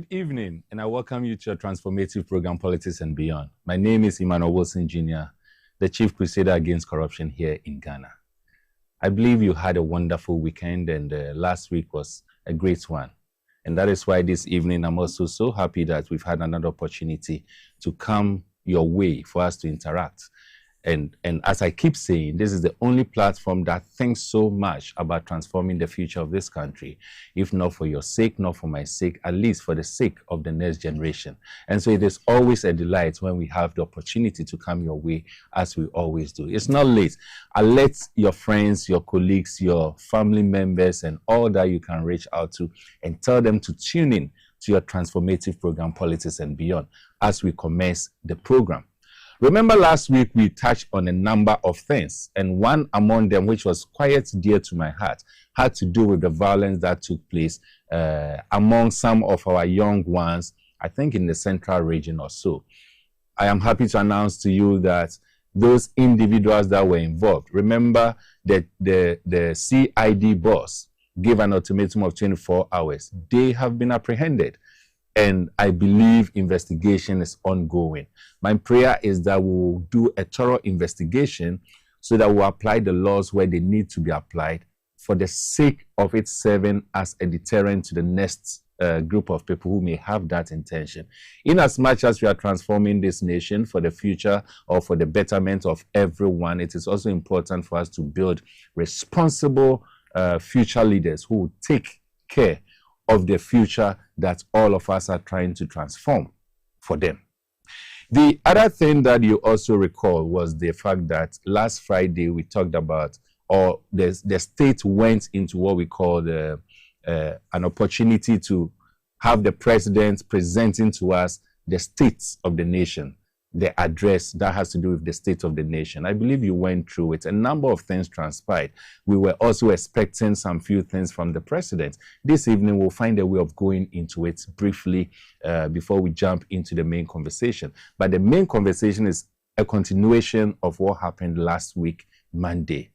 Good evening, and I welcome you to your transformative program, Politics and Beyond. My name is Emmanuel, Jr., the Chief Crusader Against Corruption here in Ghana. I believe you had a wonderful weekend, and last week was a great one. And that is why this evening I'm also so happy that we've had another opportunity to come your way for us to interact. And as I keep saying, this is the only platform that thinks so much about transforming the future of this country, if not for your sake, not for my sake, at least for the sake of the next generation. And so it is always a delight when we have the opportunity to come your way, as we always do. It's not late. Let your friends, your colleagues, your family members, and all that you can reach out to, and tell them to tune in to your transformative program, Politics and Beyond, as we commence the program. Remember last week we touched on a number of things, and one among them, which was quite dear to my heart, had to do with the violence that took place among some of our young ones, I think in the central region or so. I am happy to announce to you that those individuals that were involved, remember that the CID boss gave an ultimatum of 24 hours. They have been apprehended. And I believe investigation is ongoing. My prayer is that we'll do a thorough investigation so that we'll apply the laws where they need to be applied for the sake of it serving as a deterrent to the next group of people who may have that intention. In as much as we are transforming this nation for the future or for the betterment of everyone, it is also important for us to build responsible future leaders who will take care of the future that all of us are trying to transform for them. The other thing that you also recall was the fact that last Friday we talked about, or the state went into what we call an opportunity to have the president presenting to us the states of the nation, the address that has to do with the state of the nation. I believe you went through it. A number of things transpired. We were also expecting some few things from the president. This evening, we'll find a way of going into it briefly before we jump into the main conversation. But the main conversation is a continuation of what happened last week, Monday.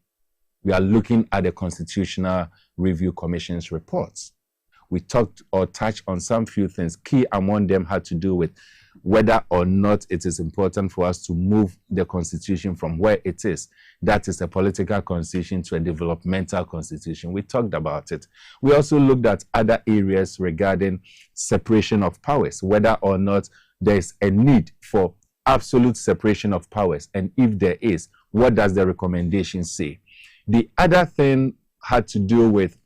We are looking at the Constitutional Review Commission's reports. We talked or touched on some few things. Key among them had to do with whether or not it is important for us to move the constitution from where it is, that is a political constitution, to a developmental constitution. We talked about it. We also looked at other areas regarding separation of powers, whether or not there is a need for absolute separation of powers, and if there is, what does the recommendation say? The other thing had to do with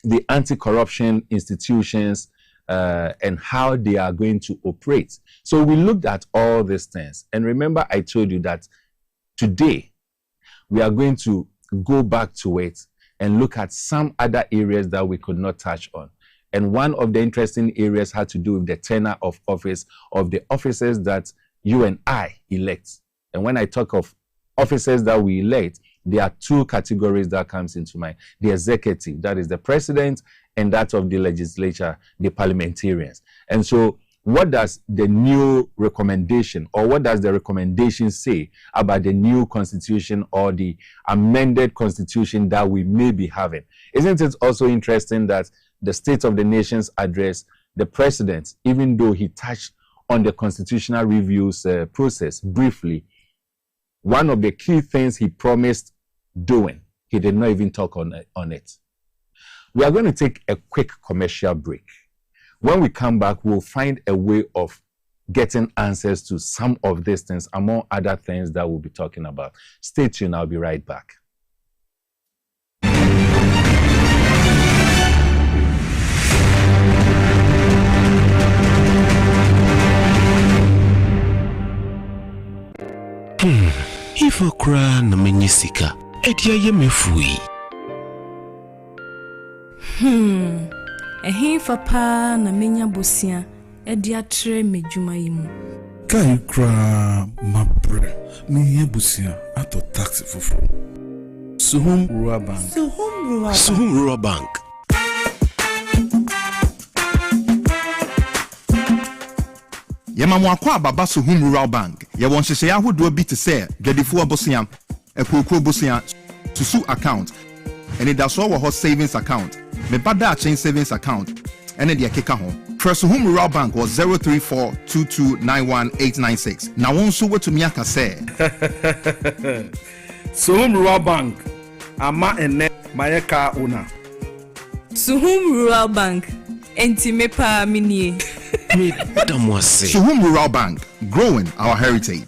the anti-corruption institutions and how they are going to operate. So we looked at all these things. And remember, I told you that today we are going to go back to it and look at some other areas that we could not touch on. And one of the interesting areas had to do with the tenure of office of the officers that you and I elect. And when I talk of officers that we elect, there are two categories that comes into mind. The executive, that is the president, and that of the legislature, the parliamentarians. And so what does the new recommendation, or what does the recommendation say about the new constitution or the amended constitution that we may be having? Isn't it also interesting that the State of the Nation's address, the president, even though he touched on the constitutional reviews process briefly, one of the key things he promised doing, he did not even talk on it. We are going to take a quick commercial break. When we come back, we'll find a way of getting answers to some of these things, among other things that we'll be talking about. Stay tuned, I'll be right back. If I cry na menyisika, edia ye mefui. Ehin fa na menya bosia edia tre medwuma yimu. Kai kra mabre me busia ato taxi fofo. Suhum Rural Bank. Suhum Rural Bank. Yema mwakwa baba Suhum Rural Bank. Ye won hyehyɛ ahodo bi te sɛ dwadifo abosia, ekokro bosia, susu account, and it does all savings account. Me bada chain savings account, and the keka ho. Suhum Rural Bank was 03422918896. Now also what to Miaka say. Suhum Rural Bank. Ama ene mayeka una. Suhum Rural Bank. Enti mepa minie. Suhum Rural Bank, growing our heritage.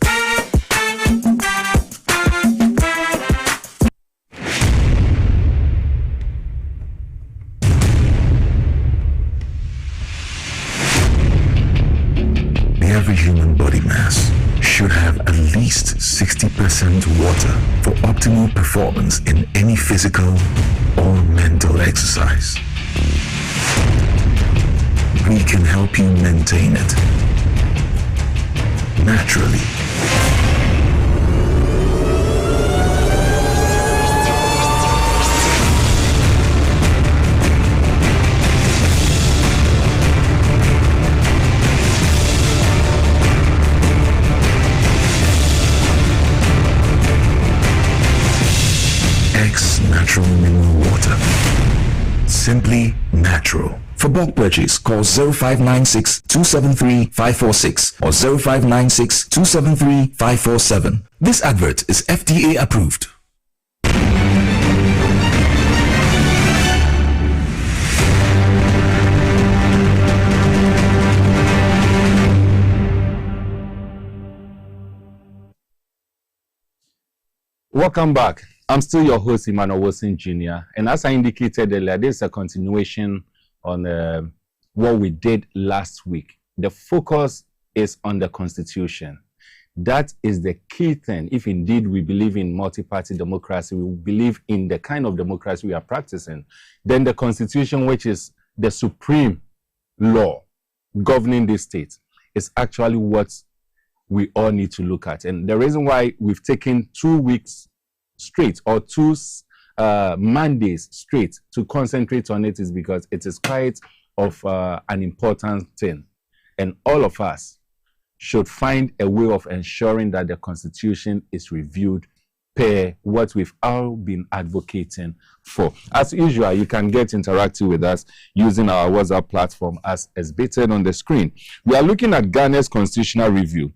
Every human body mass should have at least 60% water for optimal performance in any physical or mental exercise. We can help you maintain it naturally. Natural mineral water. Simply natural. For bulk purchase, call 0596 273 546 or 0596 273 547. This advert is FDA approved. Welcome back. I'm still your host, Emmanuel Wilson Jr. And as I indicated earlier, this is a continuation on what we did last week. The focus is on the Constitution. That is the key thing. If indeed we believe in multi-party democracy, we believe in the kind of democracy we are practicing, then the Constitution, which is the supreme law governing this state, is actually what we all need to look at. And the reason why we've taken 2 weeks straight or 2 Mondays straight to concentrate on it is because it is quite of an important thing, and all of us should find a way of ensuring that the Constitution is reviewed per what we've all been advocating for. As usual, you can get interactive with us using our WhatsApp platform as exhibited on the screen. We are looking at Ghana's constitutional review,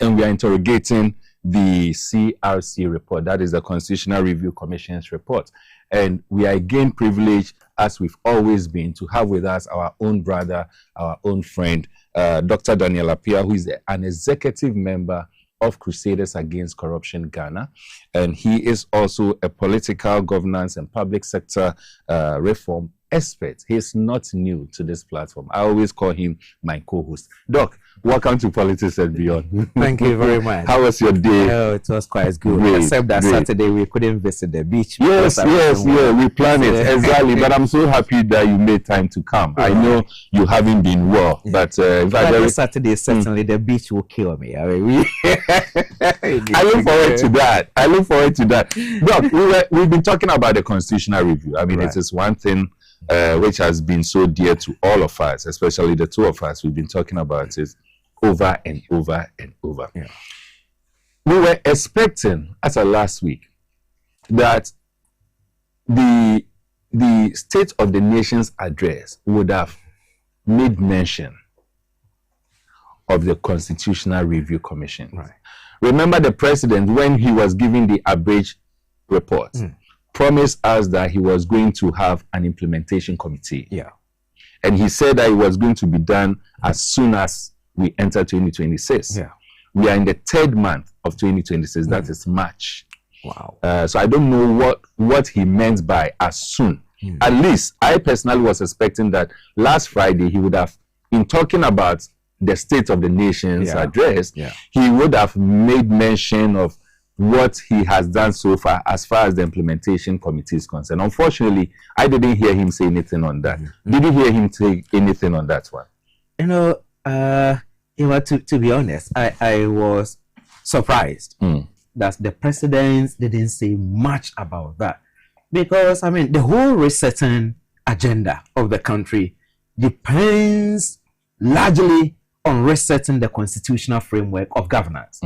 and we are interrogating the CRC report, that is the Constitutional Review Commission's report. And we are again privileged, as we've always been, to have with us our own brother, our own friend, Dr. Daniel Appiah, who is an executive member of Crusaders Against Corruption Ghana. And he is also a political governance and public sector reform expert. He is not new to this platform. I always call him my co-host. Doc, welcome to Politics and Beyond. Thank you very much. How was your day? Oh, it was quite good. Great, Except that great. Saturday we couldn't visit the beach. Yes, we planned it exactly. But I'm so happy that you made time to come. I know you haven't been well, but this Saturday certainly the beach will kill me. I mean, I look forward to that. Doc, we've been talking about the constitutional review. I mean, Right. it is one thing which has been so dear to all of us, especially the two of us. We've been talking about it over and over and over. Yeah. We were expecting, as of last week, that the State of the Nation's address would have made mention of the Constitutional Review Commission. Right. Remember, the president, when he was giving the abridged report, promised us that he was going to have an implementation committee. Yeah. And he said that it was going to be done as soon as we enter 2026. Yeah. We are in the 3rd month of 2026. That is March. Wow. So I don't know what he meant by as soon. At least I personally was expecting that last Friday he would have, in talking about the State of the Nation's address, he would have made mention of what he has done so far as the implementation committee is concerned. Unfortunately, I didn't hear him say anything on that. Did you hear him say anything on that one? You know, to be honest, I was surprised that the president didn't say much about that. Because, I mean, the whole resetting agenda of the country depends largely on resetting the constitutional framework of governance.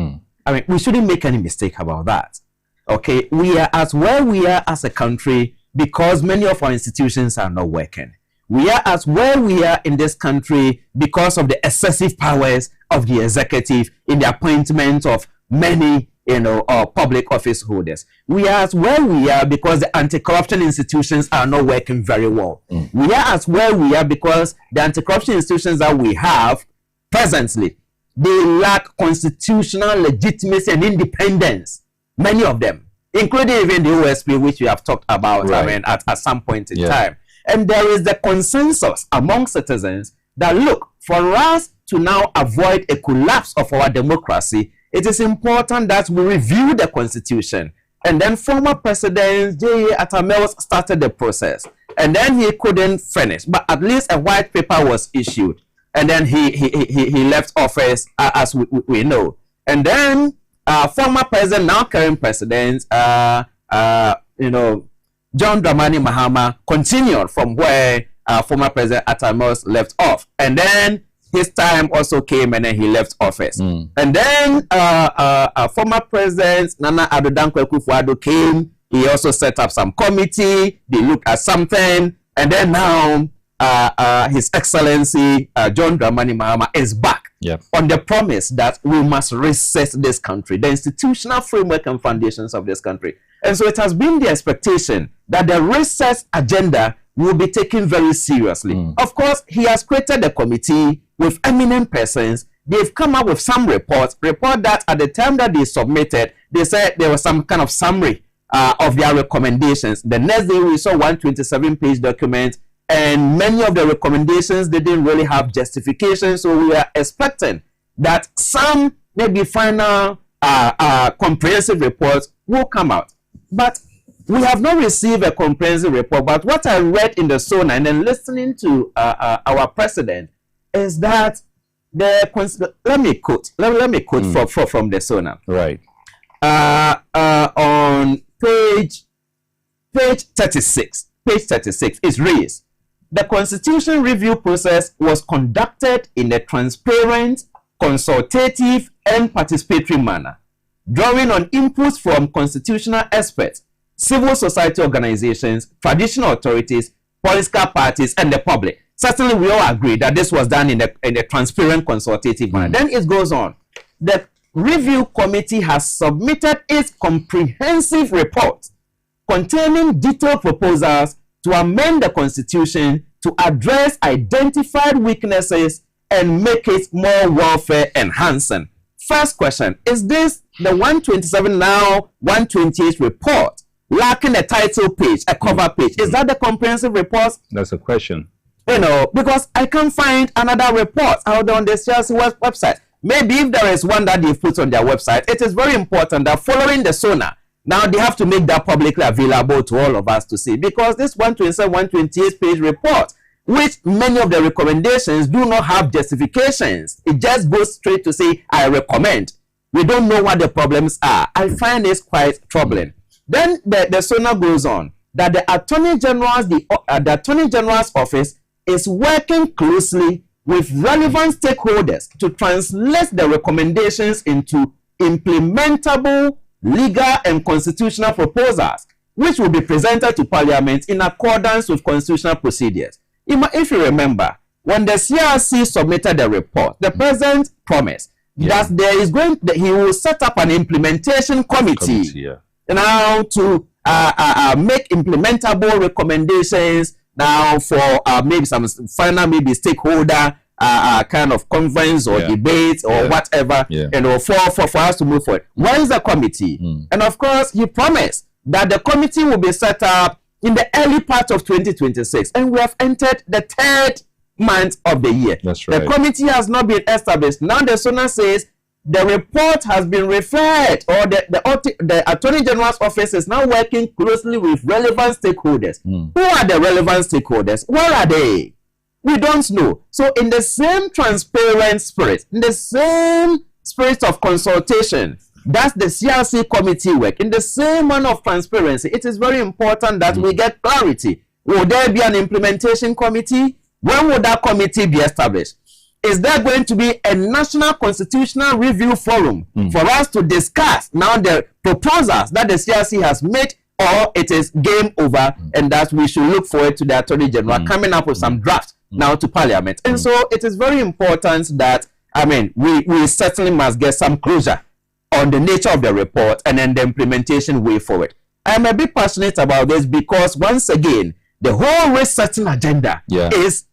I mean, we shouldn't make any mistake about that. Okay, we are as where we are as a country because many of our institutions are not working. We are as where we are in this country because of the excessive powers of the executive in the appointment of many, public office holders. We are as where we are because the anti-corruption institutions are not working very well. We are as where we are because the anti-corruption institutions that we have presently, they lack constitutional legitimacy and independence. Many of them, including even the OSP, which we have talked about at some point in time. And there is the consensus among citizens that, look, for us to now avoid a collapse of our democracy, it is important that we review the constitution. And then former President J. Atamels started the process. And then he couldn't finish. But at least a white paper was issued. And then he left office, as we know. And then former president, now current president, John Dramani Mahama continued from where former President Atamels left off. And then his time also came and then he left office. And then former President Nana Addo Dankwa Akufo-Addo came. He also set up some committee. They looked at something. And then now His Excellency John Dramani Mahama is back on the promise that we must reset this country, the institutional framework and foundations of this country. And so it has been the expectation that the reset agenda will be taken very seriously. Of course, he has created a committee with eminent persons. They've come up with some report that at the time that they submitted, they said there was some kind of summary of their recommendations. The next day we saw 127-page document, and many of the recommendations, they didn't really have justification. So we are expecting that some maybe final comprehensive reports will come out. But we have not received a comprehensive report. But what I read in the SONA and then listening to our president is that let me quote from the SONA. Right. On page 36, it reads, the Constitution review process was conducted in a transparent, consultative, and participatory manner, drawing on inputs from constitutional experts, civil society organizations, traditional authorities, political parties, and the public. Certainly, we all agree that this was done in a transparent, consultative manner. Then it goes on. The review committee has submitted its comprehensive report containing detailed proposals to amend the Constitution to address identified weaknesses and make it more welfare enhancing. First question, is this the 127 now 128 report lacking a title page, a cover page? Is that the comprehensive report? That's a question. Because I can't find another report out on the CRC website. Maybe if there is one that they've put on their website, it is very important that following the SONA, now they have to make that publicly available to all of us to see, because this 127, 128 page report, which many of the recommendations do not have justifications, it just goes straight to say, I recommend. We don't know what the problems are. I find this quite troubling. Then the SONA goes on that the Attorney General's office is working closely with relevant stakeholders to translate the recommendations into implementable legal and constitutional proposals, which will be presented to Parliament in accordance with constitutional procedures. If you remember, when the CRC submitted the report, the President promised that he will set up an implementation committee now to make implementable recommendations now for maybe some final stakeholder kind of conference or debate or whatever, for us to move forward. Where is the committee? And of course, he promised that the committee will be set up in the early part of 2026, and we have entered the third month of the year. That's right. The committee has not been established. Now the SONA says the report has been referred, or the Attorney General's office is now working closely with relevant stakeholders. Who are the relevant stakeholders? Where are they? We don't know. So in the same transparent spirit, in the same spirit of consultation, that's the CRC committee work. In the same manner of transparency, it is very important that we get clarity. Will there be an implementation committee? When will that committee be established? Is there going to be a national constitutional review forum for us to discuss now the proposals that the CRC has made or it is game over, and that we should look forward to the Attorney General coming up with some draft now to Parliament. And so it is very important that, we certainly must get some closure on the nature of the report and then the implementation way forward. I'm a bit passionate about this because, once again, the whole resetting agenda is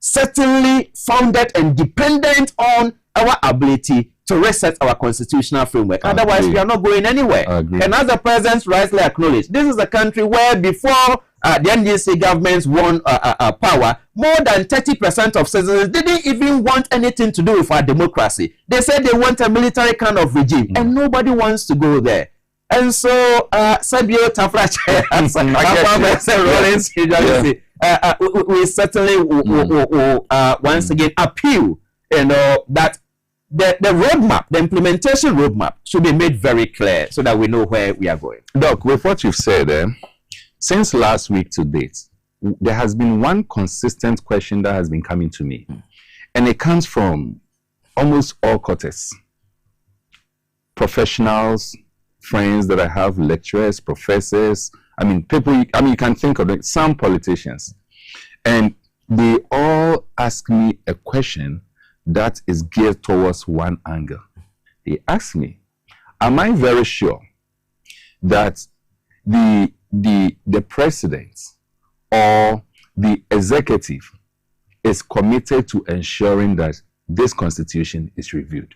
certainly founded and dependent on our ability to reset our constitutional framework. Otherwise, we are not going anywhere. And as the president rightly acknowledged, this is a country where before the NDC governments won power, more than 30% of citizens didn't even want anything to do with our democracy. They said they want a military kind of regime, and nobody wants to go there. And so, Sabio Tafrache, we certainly once again appeal, that the roadmap, the implementation roadmap, should be made very clear so that we know where we are going. Doc, with what you've said, since last week to date, there has been one consistent question that has been coming to me, and it comes from almost all quarters. Professionals, friends that I have, lecturers, professors, people, you can think of it, some politicians, and they all ask me a question that is geared towards one angle. They ask me, am I very sure that the president or the executive is committed to ensuring that this constitution is reviewed?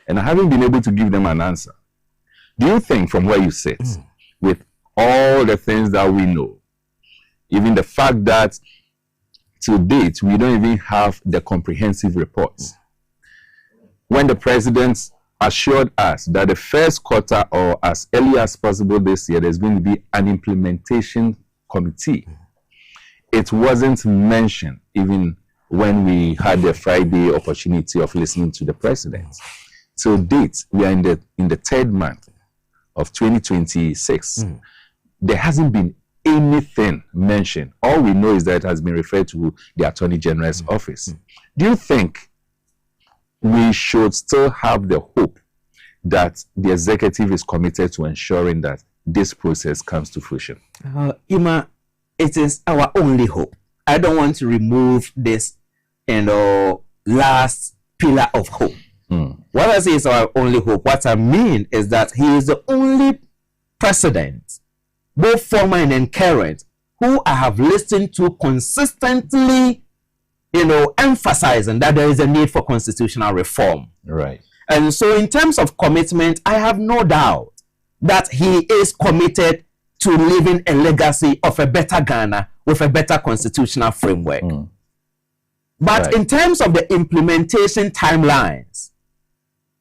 And I haven't been able to give them an answer. Do you think, from where you sit, with all the things that we know, even the fact that to date we don't even have the comprehensive reports, when the president assured us that the first quarter or as early as possible this year there's going to be an implementation committee, it wasn't mentioned even when we had the Friday opportunity of listening to the president. To date, we are in the third month of 2026. There hasn't been anything mentioned. All we know is that it has been referred to the Attorney General's office. Do you think we should still have the hope that the executive is committed to ensuring that this process comes to fruition? Ima, it is our only hope. I don't want to remove this last pillar of hope. What I say is our only hope. What I mean is that he is the only president, both former and current, who I have listened to consistently, emphasizing that there is a need for constitutional reform. Right. And so, in terms of commitment, I have no doubt that he is committed to leaving a legacy of a better Ghana with a better constitutional framework. But in terms of the implementation timelines,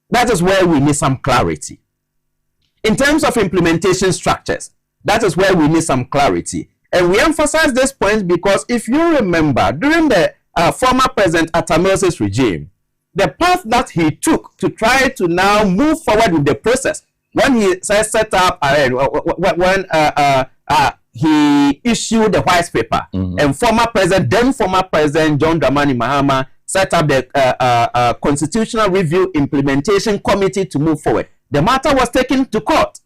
that is where we need some clarity. In terms of implementation structures, that is where we need some clarity. And we emphasize this point because if you remember, during the former President Atamil's regime, the path that he took to try to now move forward with the process, when he set up, when he issued the white paper, and then former President John Dramani Mahama set up the Constitutional Review Implementation Committee to move forward. The matter was taken to court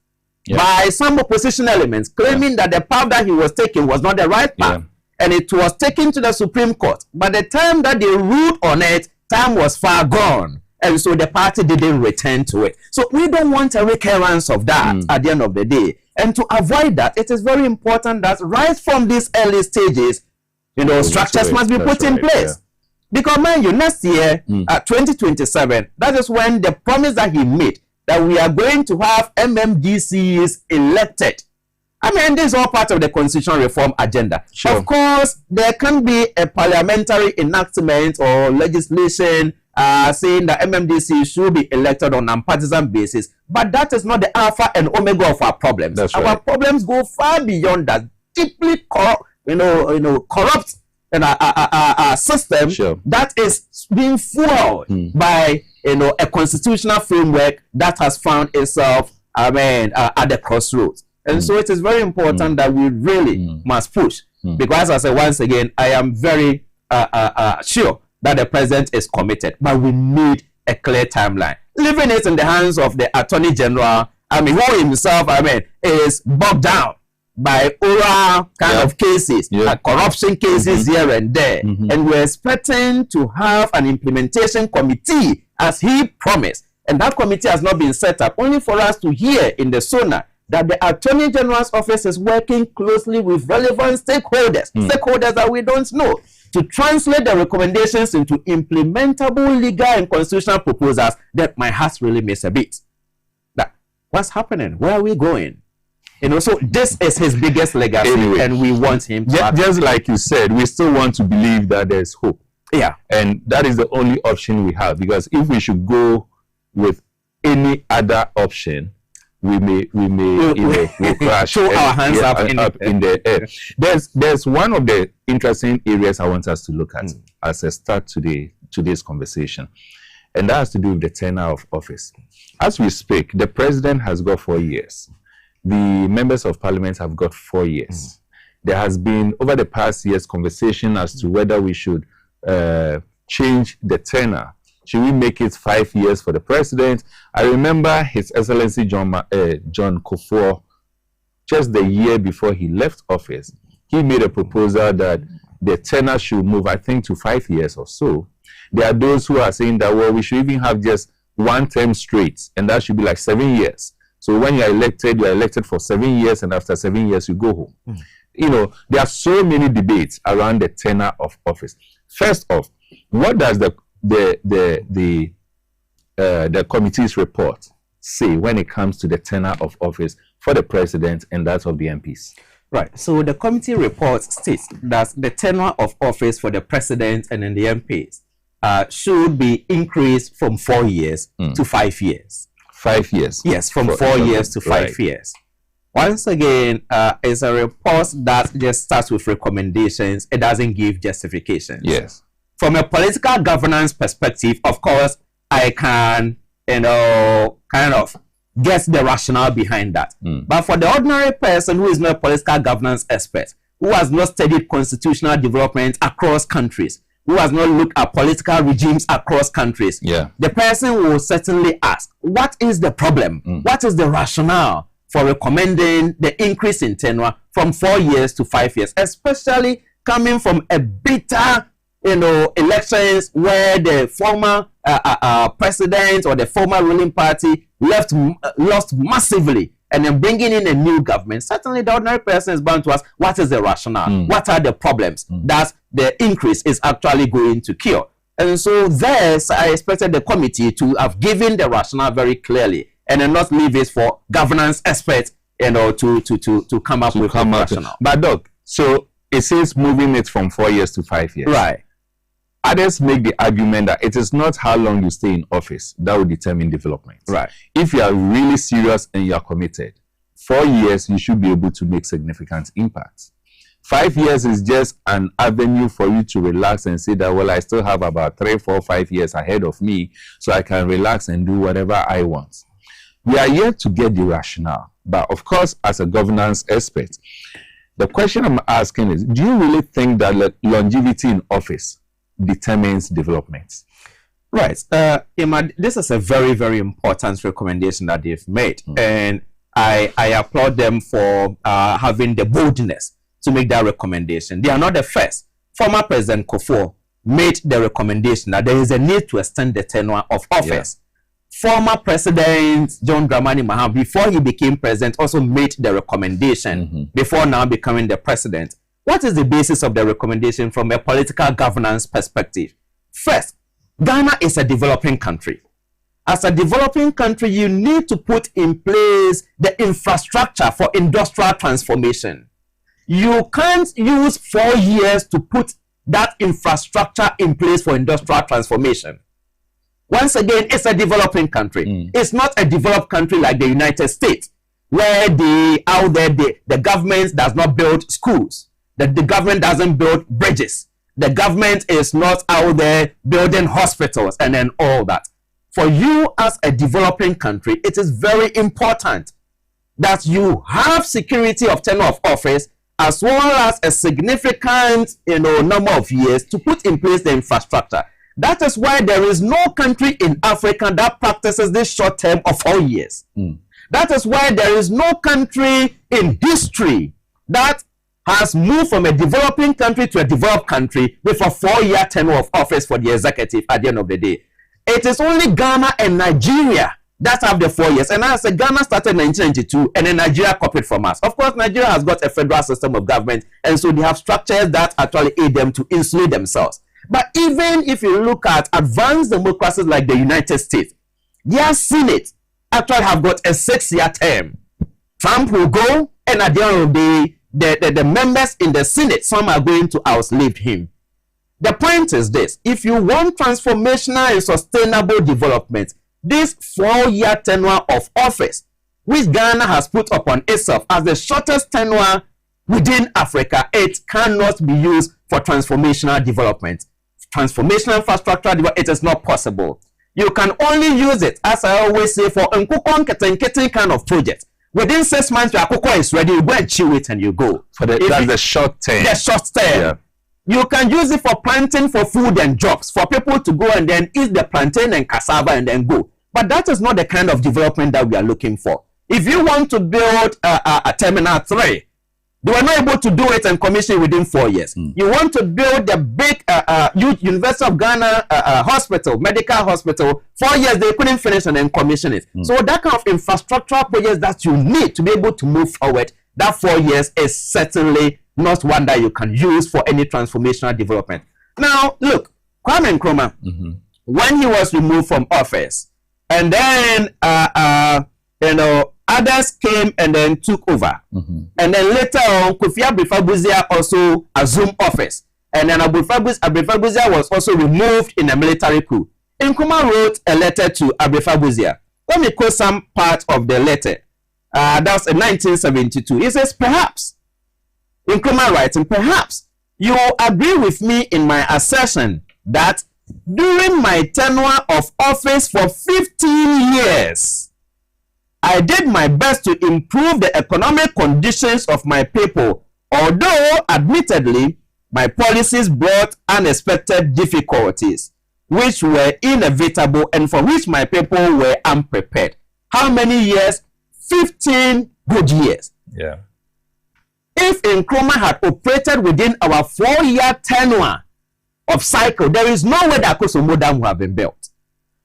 by some opposition elements, claiming that the path that he was taking was not the right path. And it was taken to the Supreme Court. By the time that they ruled on it, time was far gone. And so the party didn't return to it. So we don't want a recurrence of that at the end of the day. And to avoid that, it is very important that right from these early stages, structures must be put in place. Because, mind you, next year, 2027, that is when the promise that he made, that we are going to have MMDCs elected. This is all part of the constitutional reform agenda. Of course, there can be a parliamentary enactment or legislation saying that MMDC should be elected on a nonpartisan basis, but that is not the alpha and omega of our problems. Our problems go far beyond that. Deeply corrupt system that is being fueled by a constitutional framework that has found itself at the crossroads. And so it is very important that we really must push, because, as I say once again, I am very sure that the president is committed, but we need a clear timeline. Leaving it in the hands of the Attorney General, who himself, is bogged down by oral kind of cases, corruption cases here and there. And we're expecting to have an implementation committee as he promised. And that committee has not been set up, only for us to hear in the SONA that the Attorney General's office is working closely with relevant stakeholders, stakeholders that we don't know, to translate the recommendations into implementable legal and constitutional proposals. That my heart really miss a bit. That what's happening? Where are we going? You know, so this is his biggest legacy, anyway, and we want him to just like you said, we still want to believe that there's hope. Yeah. And that is the only option we have, because if we should go with any other option, we may we'll crash, throw our hands up in the air. There's one of the interesting areas I want us to look at as a start to today's conversation, and that has to do with the tenure of office. As we speak, the president has got 4 years. The members of parliament have got 4 years. There has been, over the past years, conversation as to whether we should change the tenure. Should we make it 5 years for the president? I remember His Excellency John Kufuor, just the year before he left office, he made a proposal that the tenure should move, I think, to 5 years or so. There are those who are saying that, well, we should even have just one term straight, and that should be like 7 years. So when you're elected for 7 years, and after 7 years, you go home. You know, there are so many debates around the tenure of office. First off, what does the committee's report say when it comes to the tenure of office for the president and that of the MPs? Right. So the committee report states that the tenure of office for the president and then the MPs should be increased from 4 years to 5 years. 5 years? Yes, from 4 years to 5 years. Once again, it's a report that just starts with recommendations. It doesn't give justifications. Yes. From a political governance perspective, of course, I can, kind of guess the rationale behind that. But for the ordinary person who is not a political governance expert, who has not studied constitutional development across countries, who has not looked at political regimes across countries, the person will certainly ask, what is the problem? What is the rationale for recommending the increase in tenure from 4 years to 5 years, especially coming from a bitter elections where the former president or the former ruling party lost massively, and then bringing in a new government? Certainly the ordinary person is bound to ask, what is the rationale? What are the problems that the increase is actually going to cure? And so I expected the committee to have given the rationale very clearly, and then not leave it for governance experts to come up with the rationale. But Doc, so it says moving it from 4 years to 5 years. Right. Others make the argument that it is not how long you stay in office that will determine development. Right. If you are really serious and you are committed, 4 years you should be able to make significant impact. 5 years is just an avenue for you to relax and say that, well, I still have about 3, 4, 5 years ahead of me, so I can relax and do whatever I want. We are yet to get the rationale. But of course, as a governance expert, the question I'm asking is, do you really think that longevity in office determines development? Right. This is a very, very important recommendation that they've made. And I applaud them for having the boldness to make that recommendation. They are not the first. Former President Kufuor made the recommendation that there is a need to extend the tenure of office. Former President John Dramani Mahama, before he became president, also made the recommendation before now becoming the president. What is the basis of the recommendation from a political governance perspective? First, Ghana is a developing country. As a developing country, you need to put in place the infrastructure for industrial transformation. You can't use 4 years to put that infrastructure in place for industrial transformation. Once again, it's a developing country. It's not a developed country like the United States, where the government does not build schools. The government doesn't build bridges. The government is not out there building hospitals and then all that. For you as a developing country, it is very important that you have security of tenure of office, as well as a significant number of years to put in place the infrastructure. That is why there is no country in Africa that practices this short term of 4 years. That is why there is no country in history that has moved from a developing country to a developed country with a 4-year tenure of office for the executive at the end of the day. It is only Ghana and Nigeria that have the 4 years. And as I said, Ghana started in 1992 and then Nigeria copied from us. Of course, Nigeria has got a federal system of government, and so they have structures that actually aid them to insulate themselves. But even if you look at advanced democracies like the United States, their Senate actually have got a 6-year term. Trump will go, and at the end of the day, the members in the Senate, some are going to outlive him. The point is this: if you want transformational and sustainable development, this 4-year tenure of office, which Ghana has put upon itself as the shortest tenure within Africa, it cannot be used for transformational development. Transformational infrastructure development, it is not possible. You can only use it, as I always say, for nkukon ketenkete kind of project. Within 6 months, your akoko is ready, you go and chew it and you go. That's the short term. The short term. Yeah. You can use it for planting for food and jobs, for people to go and then eat the plantain and cassava and then go. But that is not the kind of development that we are looking for. If you want to build a Terminal 3, they were not able to do it and commission within 4 years. You want to build the big University of Ghana hospital, medical hospital, 4 years, they couldn't finish and then commission it. So that kind of infrastructural projects that you need to be able to move forward, that 4 years is certainly not one that you can use for any transformational development. Now, look, Kwame Nkrumah, when he was removed from office, and then, others came and then took over. And then later on, Kofi Abifabuzia also assumed office. And then Abifabuzia was also removed in a military coup. Nkrumah wrote a letter to Abifabuzia. Let me quote some part of the letter. That's in 1972. He says, perhaps, Nkrumah writes, perhaps you agree with me in my assertion that during my tenure of office for 15 years, I did my best to improve the economic conditions of my people, although, admittedly, my policies brought unexpected difficulties, which were inevitable and for which my people were unprepared. How many years? 15 good years. Yeah. If Nkrumah had operated within our 4-year tenure of cycle, there is no way that Kosovo Dam would have been built.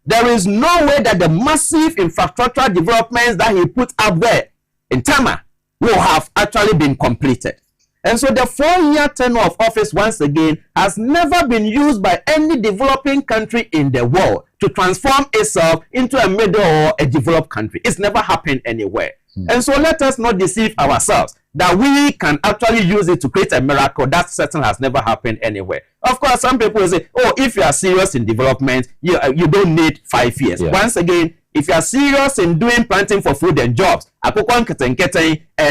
There is no way that the massive infrastructural developments that he put up there in Tama will have actually been completed. And so the 4-year tenure of office, once again, has never been used by any developing country in the world to transform itself into a middle or a developed country. It's never happened anywhere. And so let us not deceive ourselves that we can actually use it to create a miracle. That certainly has never happened anywhere. Of course, some people will say, oh, if you are serious in development, you don't need 5 years. Yeah. Once again, if you are serious in doing planting for food and jobs, and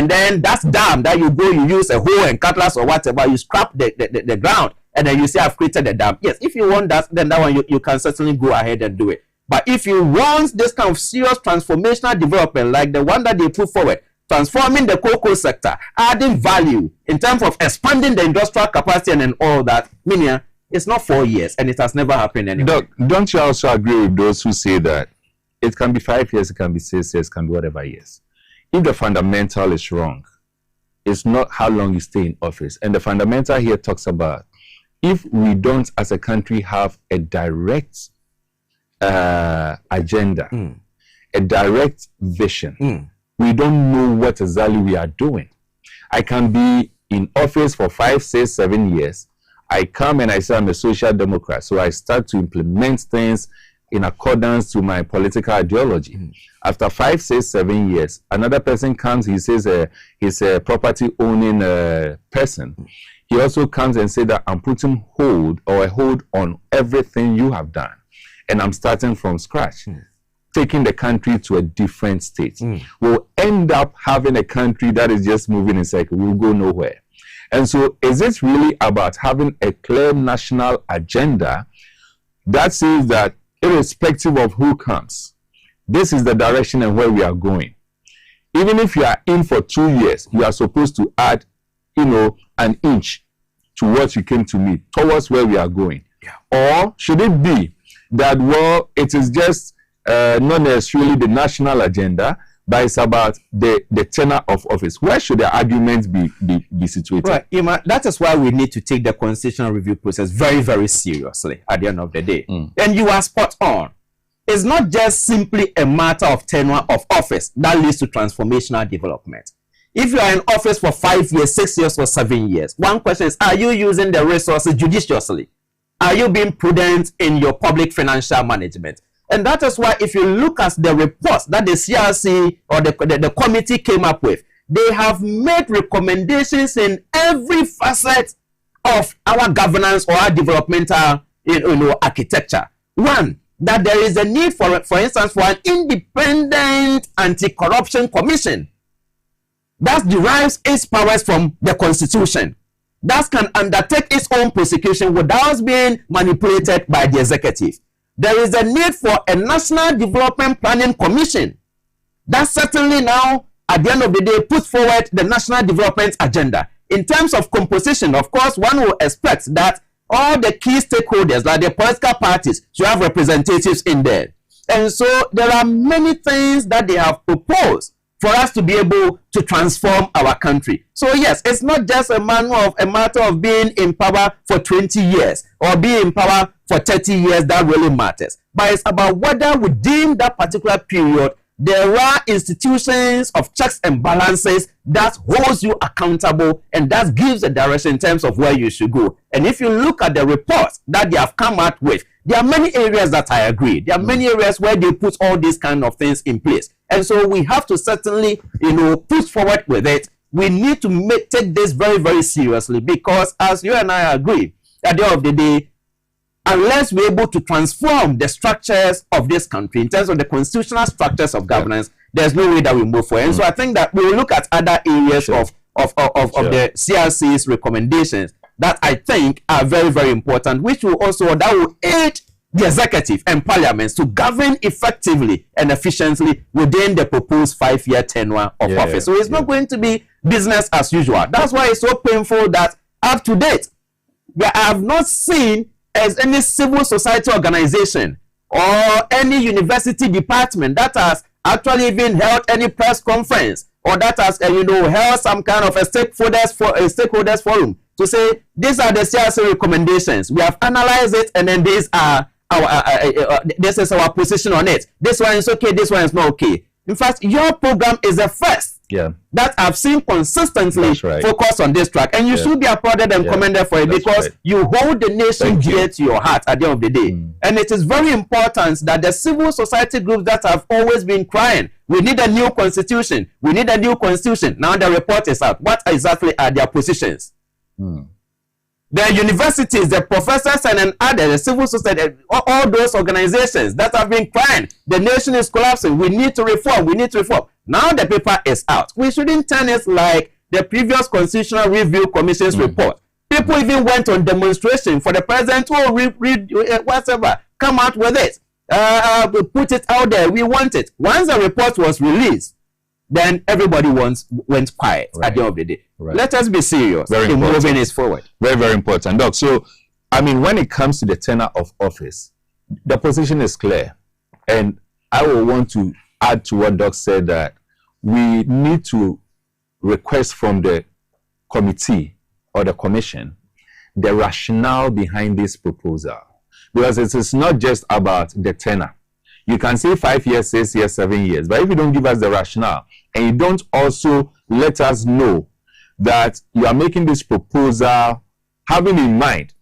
then that's dam that you go, you use a hoe and cutlass or whatever, you scrap the ground, and then you say, I've created the dam. Yes, if you want that, then that one you can certainly go ahead and do it. But if you want this kind of serious transformational development, like the one that they put forward, transforming the cocoa sector, adding value in terms of expanding the industrial capacity and all that, meaning it's not 4 years and it has never happened anyway. Don't you also agree with those who say that it can be 5 years, it can be 6 years, it can be whatever years? If the fundamental is wrong, it's not how long you stay in office. And the fundamental here talks about if we don't, as a country, have a direct agenda, a direct vision, we don't know what exactly we are doing. I can be in office for 5, 6, 7 years. I come and I say I'm a social democrat, so I start to implement things in accordance to my political ideology. After 5, 6, 7 years, another person comes, he says he's a property owning person. He also comes and says that I'm putting hold on everything you have done. And I'm starting from scratch, taking the country to a different state. We'll end up having a country that is just moving in circle. We'll go nowhere. And so is it really about having a clear national agenda that says that irrespective of who comes, this is the direction and where we are going? Even if you are in for 2 years, you are supposed to add, an inch to what you came to meet, towards where we are going. Or should it be that, well, it is just not necessarily the national agenda, but it's about the tenure of office. Where should the arguments be situated? Right, Ima, that is why we need to take the constitutional review process very, very seriously at the end of the day. And you are spot on. It's not just simply a matter of tenure of office that leads to transformational development. If you are in office for 5 years, 6 years, or 7 years, one question is, are you using the resources judiciously? Are you being prudent in your public financial management? And that is why if you look at the reports that the CRC or the committee came up with, they have made recommendations in every facet of our governance or our developmental architecture. One, that there is a need for instance, for an independent anti-corruption commission that derives its powers from the Constitution, that can undertake its own prosecution without being manipulated by the executive. There is a need for a National Development Planning Commission that certainly now, at the end of the day, puts forward the national development agenda. In terms of composition, of course, one will expect that all the key stakeholders, like the political parties, should have representatives in there. And so there are many things that they have proposed for us to be able to transform our country. So yes, it's not just a matter of being in power for 20 years or being in power for 30 years that really matters. But it's about whether within that particular period, there are institutions of checks and balances that holds you accountable and that gives a direction in terms of where you should go. And if you look at the reports that they have come out with, there are many areas that I agree. There are many areas where they put all these kind of things in place. And so we have to certainly, push forward with it. We need to take this very, very seriously, because as you and I agree, at the end of the day, unless we're able to transform the structures of this country in terms of the constitutional structures of governance, there's no way that we move forward. And so I think that we will look at other areas of the CRC's recommendations that I think are very, very important, which will aid the executive and parliaments to govern effectively and efficiently within the proposed 5-year tenure of office. So it's not going to be business as usual. That's why it's so painful that up to date, I have not seen as any civil society organization or any university department that has actually even held any press conference or that has held some kind of a stakeholders forum to say these are the CRC recommendations. We have analyzed it, and then these are this is our position on it. This one is okay, this one is not okay. In fact, your program is the first that I've seen consistently focus on this track, and you should be applauded and commended for it, because you hold the nation dear to your heart at the end of the day. And it is very important that the civil society groups that have always been crying, we need a new constitution, we need a new constitution. Now the report is out. What exactly are their positions? The universities, the professors, and others, the civil society, all those organizations that have been crying, the nation is collapsing, we need to reform, we need to reform. Now the paper is out. We shouldn't turn it like the previous Constitutional Review Commission's report. People even went on demonstration for the president to whatever, come out with it, put it out there, we want it. Once the report was released, then everybody went quiet at the end of the day. Let us be serious in moving this forward. Very, very important, Doc. So, I mean, when it comes to the tenure of office, the position is clear. And I will want to add to what Doc said, that we need to request from the committee or the commission the rationale behind this proposal. Because it is not just about the tenure. You can say 5 years, 6 years, 7 years, but if you don't give us the rationale and you don't also let us know that you are making this proposal having in mind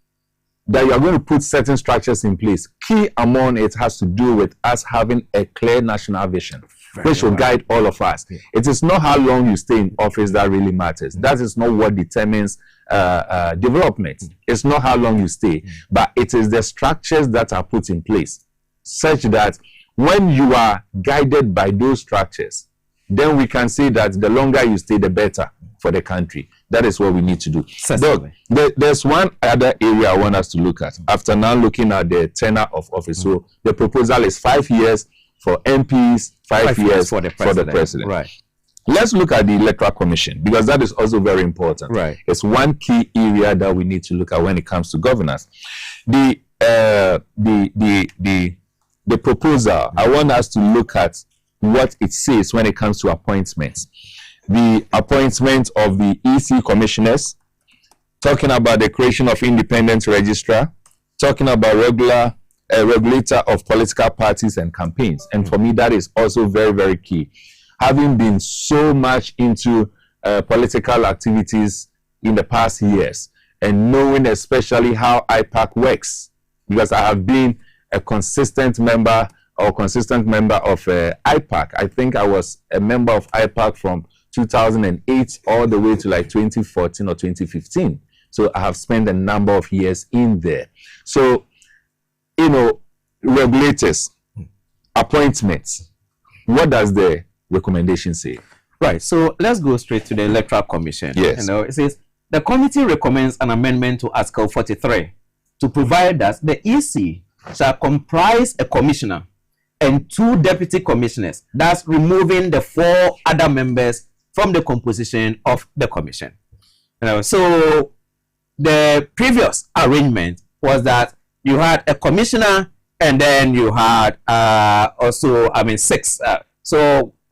that you are going to put certain structures in place, key among it has to do with us having a clear national vision, which will guide all of us. It is not how long you stay in office that really matters. That is not what determines development. It's not how long you stay, but it is the structures that are put in place, such that when you are guided by those structures, then we can say that the longer you stay, the better for the country. That is what we need to do. There's one other area I want us to look at after now looking at the tenure of office. So the proposal is 5 years for MPs, 5 years for the president. Right. Let's look at the Electoral Commission, because that is also very important. Right. It's one key area that we need to look at when it comes to governance. The proposal, I want us to look at what it says when it comes to appointments. The appointment of the EC commissioners, talking about the creation of independent registrar, talking about regulator of political parties and campaigns. And for me, that is also very, very key. Having been so much into political activities in the past years, and knowing especially how IPAC works, because I have been a consistent member of IPAC. I think I was a member of IPAC from 2008 all the way to like 2014 or 2015. So I have spent a number of years in there. So, you know, regulators, appointments, what does the recommendation say? Right. So let's go straight to the Electoral Commission. Yes. You know, it says the committee recommends an amendment to Article 43 to provide that the EC shall comprise a commissioner and 2 deputy commissioners, thus removing the 4 other members from the composition of the commission. You know, so the previous arrangement was that you had a commissioner and then you had also, 6.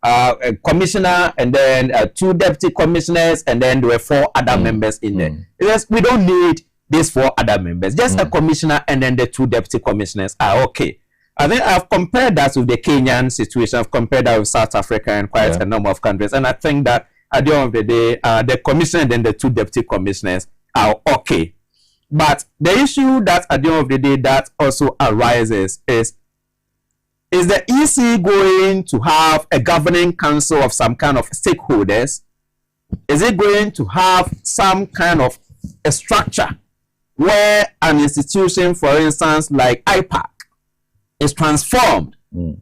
A commissioner and then 2 deputy commissioners, and then there were 4 other members in there. Because we don't need these 4 other members. Just a commissioner and then the 2 deputy commissioners are okay. I think I've compared that with the Kenyan situation. I've compared that with South Africa and quite a number of countries. And I think that at the end of the day, the commissioner and then the 2 deputy commissioners are okay. But the issue that at the end of the day that also arises is the EC going to have a governing council of some kind of stakeholders? Is it going to have some kind of a structure where an institution, for instance, like IPAC, is transformed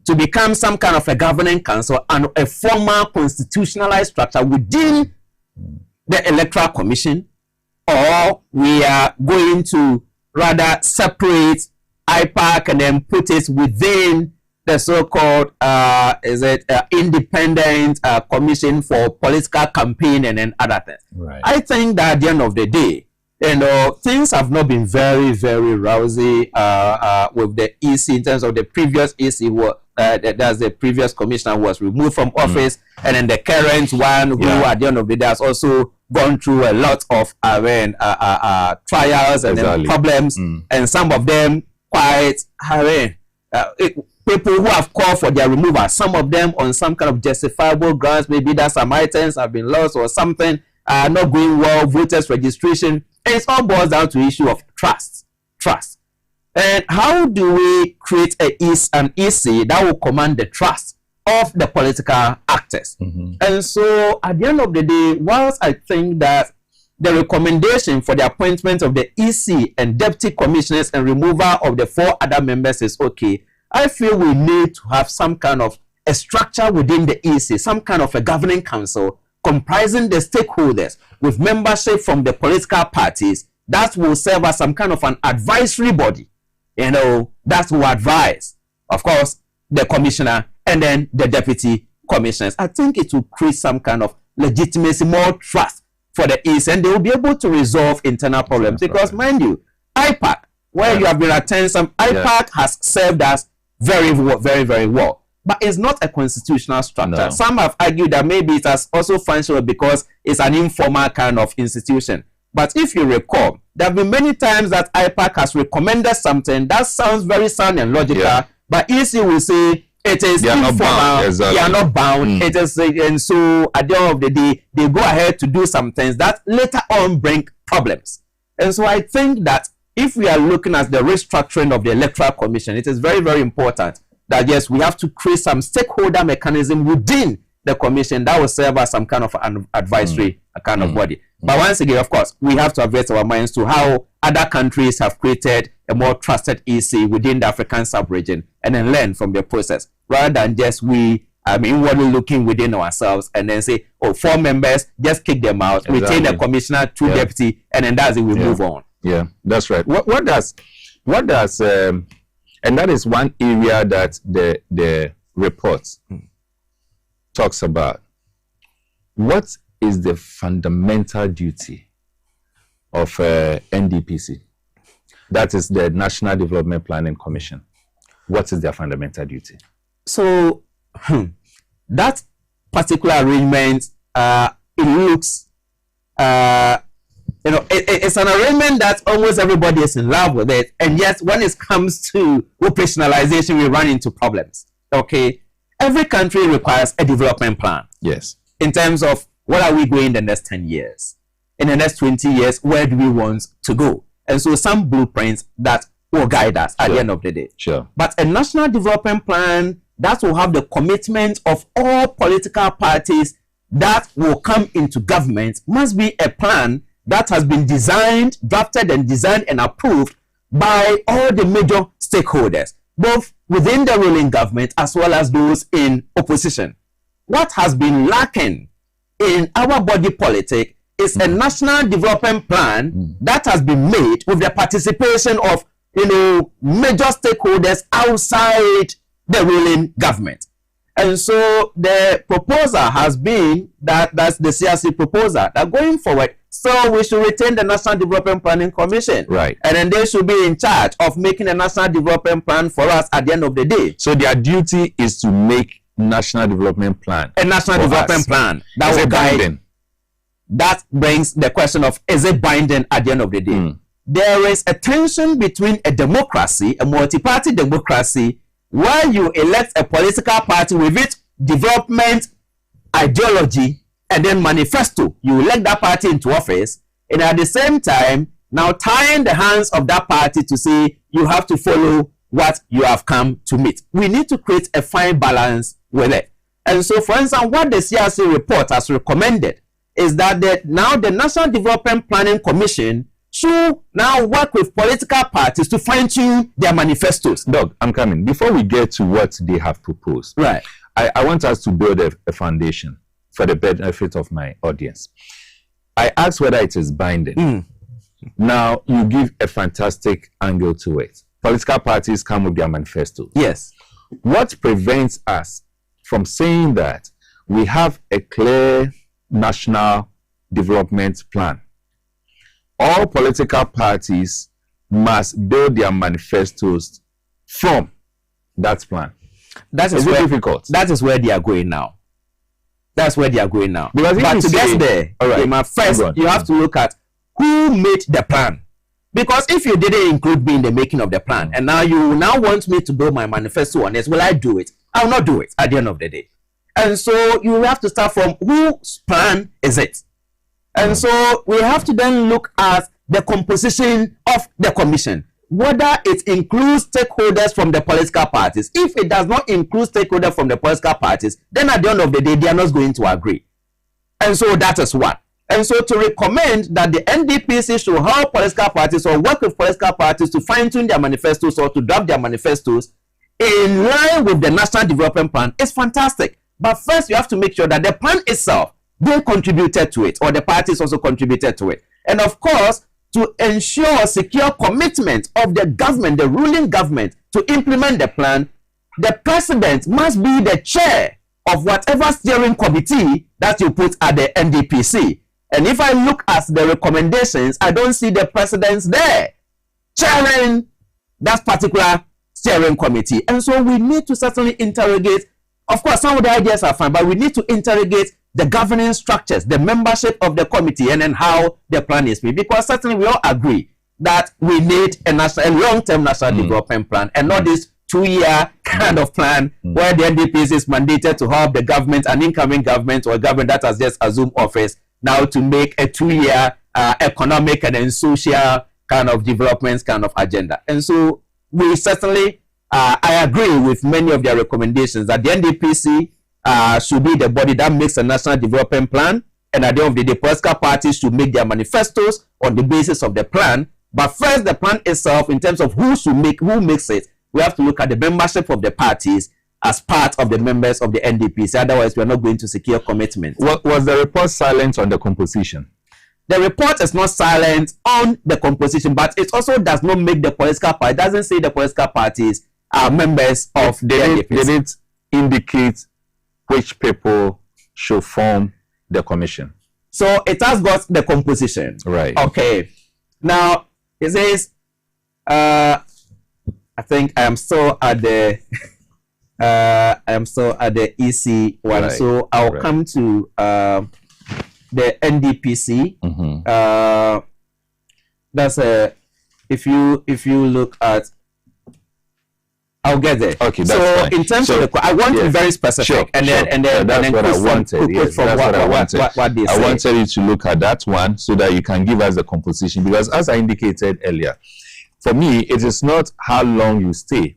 to become some kind of a governing council and a formal constitutionalized structure within the Electoral Commission? Or we are going to rather separate IPAC and then put it within the so-called independent commission for political campaign and then other things. Right. I think that at the end of the day, you know, things have not been very, very rousy with the EC in terms of the previous EC. That's the previous commissioner was removed from office, and then the current one who at the end of the day has also gone through a lot of trials and then problems, and some of them quite people who have called for their removal, some of them on some kind of justifiable grounds, maybe that some items have been lost or something, not going well, voters registration. And it all boils down to the issue of trust. And how do we create an EC that will command the trust of the political actors? And so at the end of the day, whilst I think that the recommendation for the appointment of the EC and deputy commissioners and removal of the 4 other members is okay, I feel we need to have some kind of a structure within the EC, some kind of a governing council comprising the stakeholders with membership from the political parties that will serve as some kind of an advisory body, you know, that will advise, of course, the commissioner and then the deputy commissioners. I think it will create some kind of legitimacy, more trust for the EC, and they will be able to resolve internal problems. Because, mind you, IPAC, where you have been attending some, IPAC has served us very, very, very well. But it's not a constitutional structure. No. Some have argued that maybe it has also functioned because it's an informal kind of institution. But if you recall, there have been many times that IPAC has recommended something that sounds very sound and logical, but EC will say it is informal, they are not bound. It is, and so at the end of the day, they go ahead to do some things that later on bring problems. And so I think that if we are looking at the restructuring of the Electoral Commission, it is very, very important that yes, we have to create some stakeholder mechanism within the commission that will serve as some kind of an advisory kind of body. But once again, of course, we have to adjust our minds to how other countries have created a more trusted EC within the African sub-region and then learn from the process, rather than just inwardly looking within ourselves and then say, 4 members, just kick them out, retain the commissioner, 2 deputy, and then that's it, we move on. Yeah, that's right. What does and that is one area that the report talks about. What is the fundamental duty of NDPC? That is the National Development Planning Commission. What is their fundamental duty? So that particular arrangement, it looks, it's an arrangement that almost everybody is in love with it. And yet, when it comes to operationalization, we run into problems. Okay. Every country requires a development plan. Yes. In terms of what are we going in the next 10 years? In the next 20 years, where do we want to go? And so some blueprints that will guide us at the end of the day. Sure. But a national development plan that will have the commitment of all political parties that will come into government must be a plan that has been designed, drafted and approved by all the major stakeholders, both within the ruling government as well as those in opposition. What has been lacking in our body politic is a national development plan that has been made with the participation of major stakeholders outside the ruling government. And so the proposal has been that's the CRC proposal, that going forward, so we should retain the National Development Planning Commission. Right. And then they should be in charge of making a national development plan for us at the end of the day. So their duty is to make national development plan. A national development plan that will guide. That brings the question of, is it binding at the end of the day? There is a tension between a democracy, a multi-party democracy, where you elect a political party with its development ideology and then manifesto. You elect that party into office, and at the same time, now tying the hands of that party to say you have to follow what you have come to meet. We need to create a fine balance with it. And so, for instance, what the CRC report has recommended is that now the National Development Planning Commission should now work with political parties to fine-tune their manifestos. Doug, I'm coming. Before we get to what they have proposed, right? I want us to build a foundation for the benefit of my audience. I asked whether it is binding. Now, you give a fantastic angle to it. Political parties come with their manifestos. Yes. What prevents us from saying that we have a clear national development plan? All political parties must build their manifestos from that plan. That is difficult. That is where they are going now. That's where they are going now. But to get there, all right, first you have to look at who made the plan. Because if you didn't include me in the making of the plan, and now you want me to build my manifesto on this, will I do it? I will not do it at the end of the day. And so you have to start from whose plan is it? And so we have to then look at the composition of the commission, whether it includes stakeholders from the political parties. If it does not include stakeholders from the political parties, then at the end of the day, they are not going to agree. And so that is one. And so to recommend that the NDPC should help political parties or work with political parties to fine-tune their manifestos or to draft their manifestos in line with the National Development Plan is fantastic. But first, you have to make sure that the plan itself, they contributed to it, or the parties also contributed to it. And of course, to ensure secure commitment of the government, the ruling government, to implement the plan, the president must be the chair of whatever steering committee that you put at the NDPC. And if I look at the recommendations, I don't see the president there chairing that particular steering committee. And so we need to certainly interrogate. Of course, some of the ideas are fine, but we need to interrogate the governance structures, the membership of the committee, and then how the plan is made. Because certainly we all agree that we need a long-term national development plan, and not this 2-year kind of plan where the NDPC is mandated to help the government, an incoming government or a government that has just assumed office, now to make a 2-year economic and then social kind of developments kind of agenda. And so we certainly, I agree with many of their recommendations that the NDPC should be the body that makes a national development plan, and at the end of the day, political parties should make their manifestos on the basis of the plan. But first, the plan itself, in terms of who makes it, we have to look at the membership of the parties as part of the members of the NDPC. Otherwise, we are not going to secure commitment. Was the report silent on the composition? The report is not silent on the composition, but it also does not make the political party. It doesn't say the political parties are members of the NDPC. Did it indicate which people should form the commission? So it has got the composition. Right. Okay. Now, it says, I think I am still at the I'm still at the EC one, Right. so I'll come to the NDPC. That's if you look at, I'll get there. Okay, that's so fine. in terms of the, I want to be very specific, and then that's what I wanted. Yes, from that's what I wanted. What they I say. wanted you to look at that one so that you can give us the composition, because as I indicated earlier, for me, it is not how long you stay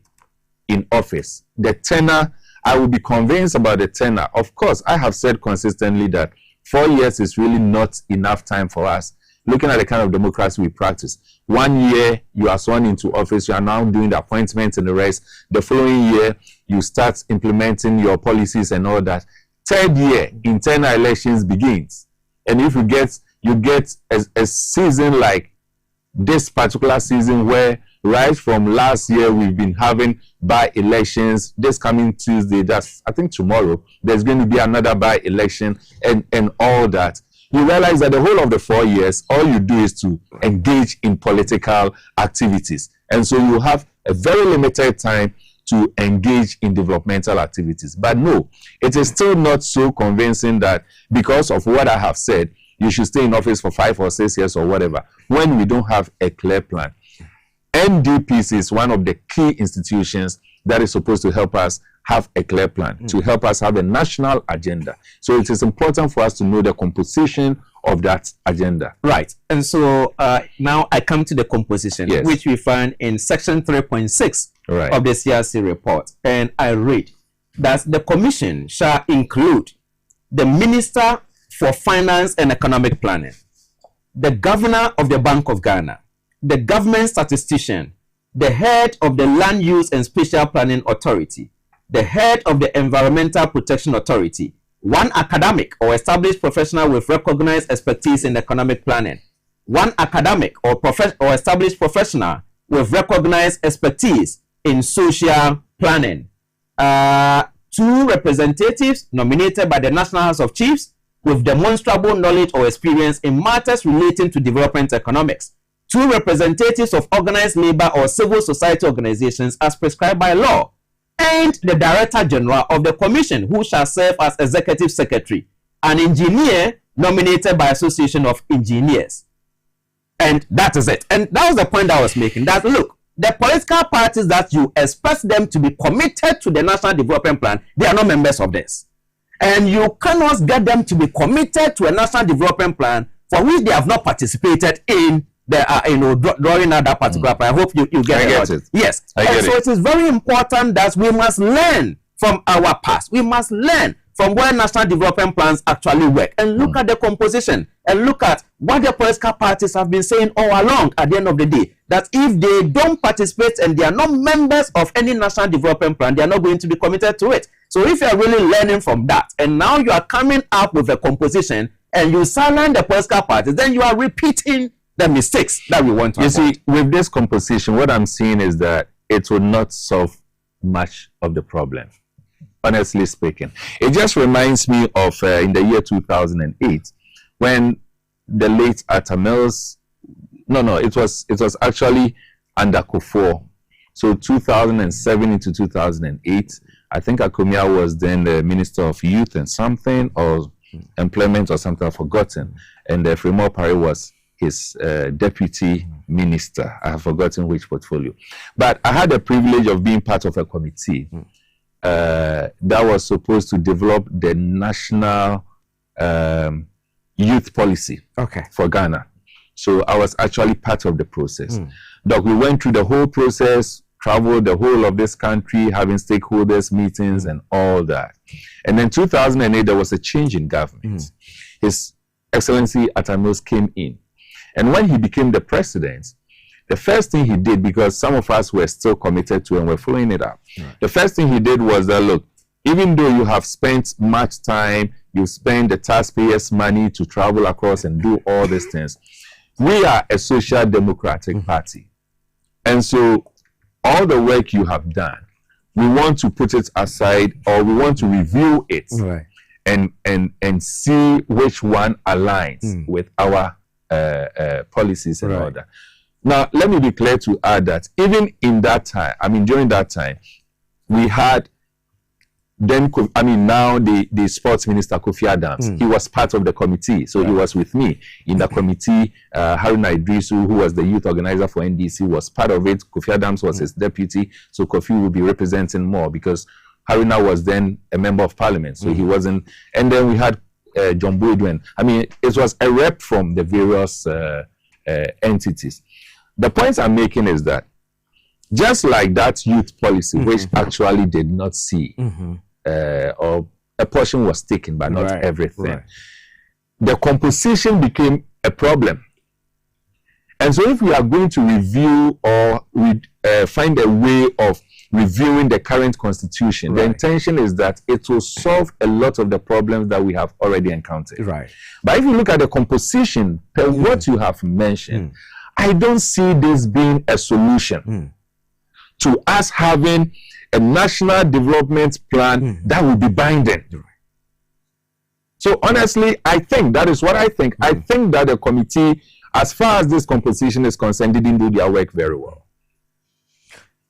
in office. The tenure, I will be convinced about the tenure. Of course, I have said consistently that 4 years is really not enough time for us. Looking at the kind of democracy we practice, 1 year you are sworn into office, you are now doing the appointments and the rest. The following year, you start implementing your policies and all that. 3rd year, internal elections begins. And if you get a season like this particular season, where right from last year we've been having by-elections. This coming Tuesday, that's I think tomorrow, there's going to be another by-election and all that. You realize that the whole of the 4 years, all you do is to engage in political activities. And so you have a very limited time to engage in developmental activities. But no, it is still not so convincing that because of what I have said, you should stay in office for 5 or 6 years or whatever, when we don't have a clear plan. NDPC is one of the key institutions that is supposed to help us have a clear plan, to help us have a national agenda. So it is important for us to know the composition of that agenda. Right. And so now I come to the composition, Yes. which we find in section 3.6 Right. of the CRC report. And I read that the commission shall include the Minister for Finance and Economic Planning, the Governor of the Bank of Ghana, the government statistician, the head of the Land Use and Spatial Planning Authority, the head of the Environmental Protection Authority, one academic or established professional with recognized expertise in economic planning, one academic or established professional with recognized expertise in social planning, 2 representatives nominated by the National House of Chiefs with demonstrable knowledge or experience in matters relating to development economics, 2 representatives of organized labor or civil society organizations as prescribed by law, and the Director General of the Commission, who shall serve as Executive Secretary, an engineer nominated by Association of Engineers. And that is it. And that was the point I was making, that look, the political parties that you expect them to be committed to the National Development Plan, they are not members of this. And you cannot get them to be committed to a National Development Plan for which they have not participated in the drawing out that particular plan. I hope you get it. Yes. I get so it is very important that we must learn from our past. We must learn from where national development plans actually work and look at the composition and look at what the political parties have been saying all along at the end of the day, that if they don't participate and they are not members of any national development plan, they are not going to be committed to it. So if you are really learning from that and now you are coming up with a composition and you silence the political parties, then you are repeating the mistakes that we want to avoid. You see, with this composition, what I'm seeing is that it will not solve much of the problem, honestly speaking. It just reminds me of in the year 2008, when the late Atta Mills, it was actually under Kufuor. So 2007 into 2008, I think Akomia was then the Minister of Youth and something, or Employment or something, I've forgotten. And Fremont Pare was his deputy minister. I have forgotten which portfolio. But I had the privilege of being part of a committee that was supposed to develop the national youth policy for Ghana. So I was actually part of the process. Doc, we went through the whole process, traveled the whole of this country, having stakeholders meetings and all that. And then 2008, there was a change in government. His Excellency Atta Mills came in. And when he became the president, the first thing he did, because some of us were still committed to and were following it up, the first thing he did was that, look, even though you have spent much time, you spend the taxpayers' money to travel across and do all these things, we are a social democratic party. And so all the work you have done, we want to put it aside, or we want to review it and see which one aligns with our policies and all that. Now, let me be clear to add that even in that time, during that time, we had then, I mean, now the sports minister, Kofi Adams, he was part of the committee. So he was with me in the committee. Haruna Idrisu, who was the youth organizer for NDC, was part of it. Kofi Adams was his deputy. So Kofi will be representing more because Haruna was then a member of parliament. So he wasn't. And then we had John Boydwen. I mean, it was a rep from the various entities. The point I'm making is that just like that youth policy, which actually did not see, or a portion was taken, but not everything, the composition became a problem. And so if we are going to review or find a way of reviewing the current constitution, the intention is that it will solve a lot of the problems that we have already encountered. But if you look at the composition, per what you have mentioned, I don't see this being a solution to us having a national development plan that will be binding. So honestly, I think that is what I think. I think that the committee, as far as this composition is concerned, didn't do their work very well.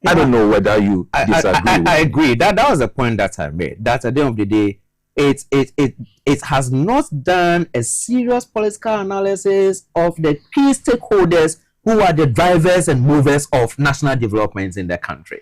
I don't know whether you disagree. I agree. That was the point that I made. That at the end of the day, it has not done a serious political analysis of the key stakeholders who are the drivers and movers of national developments in the country.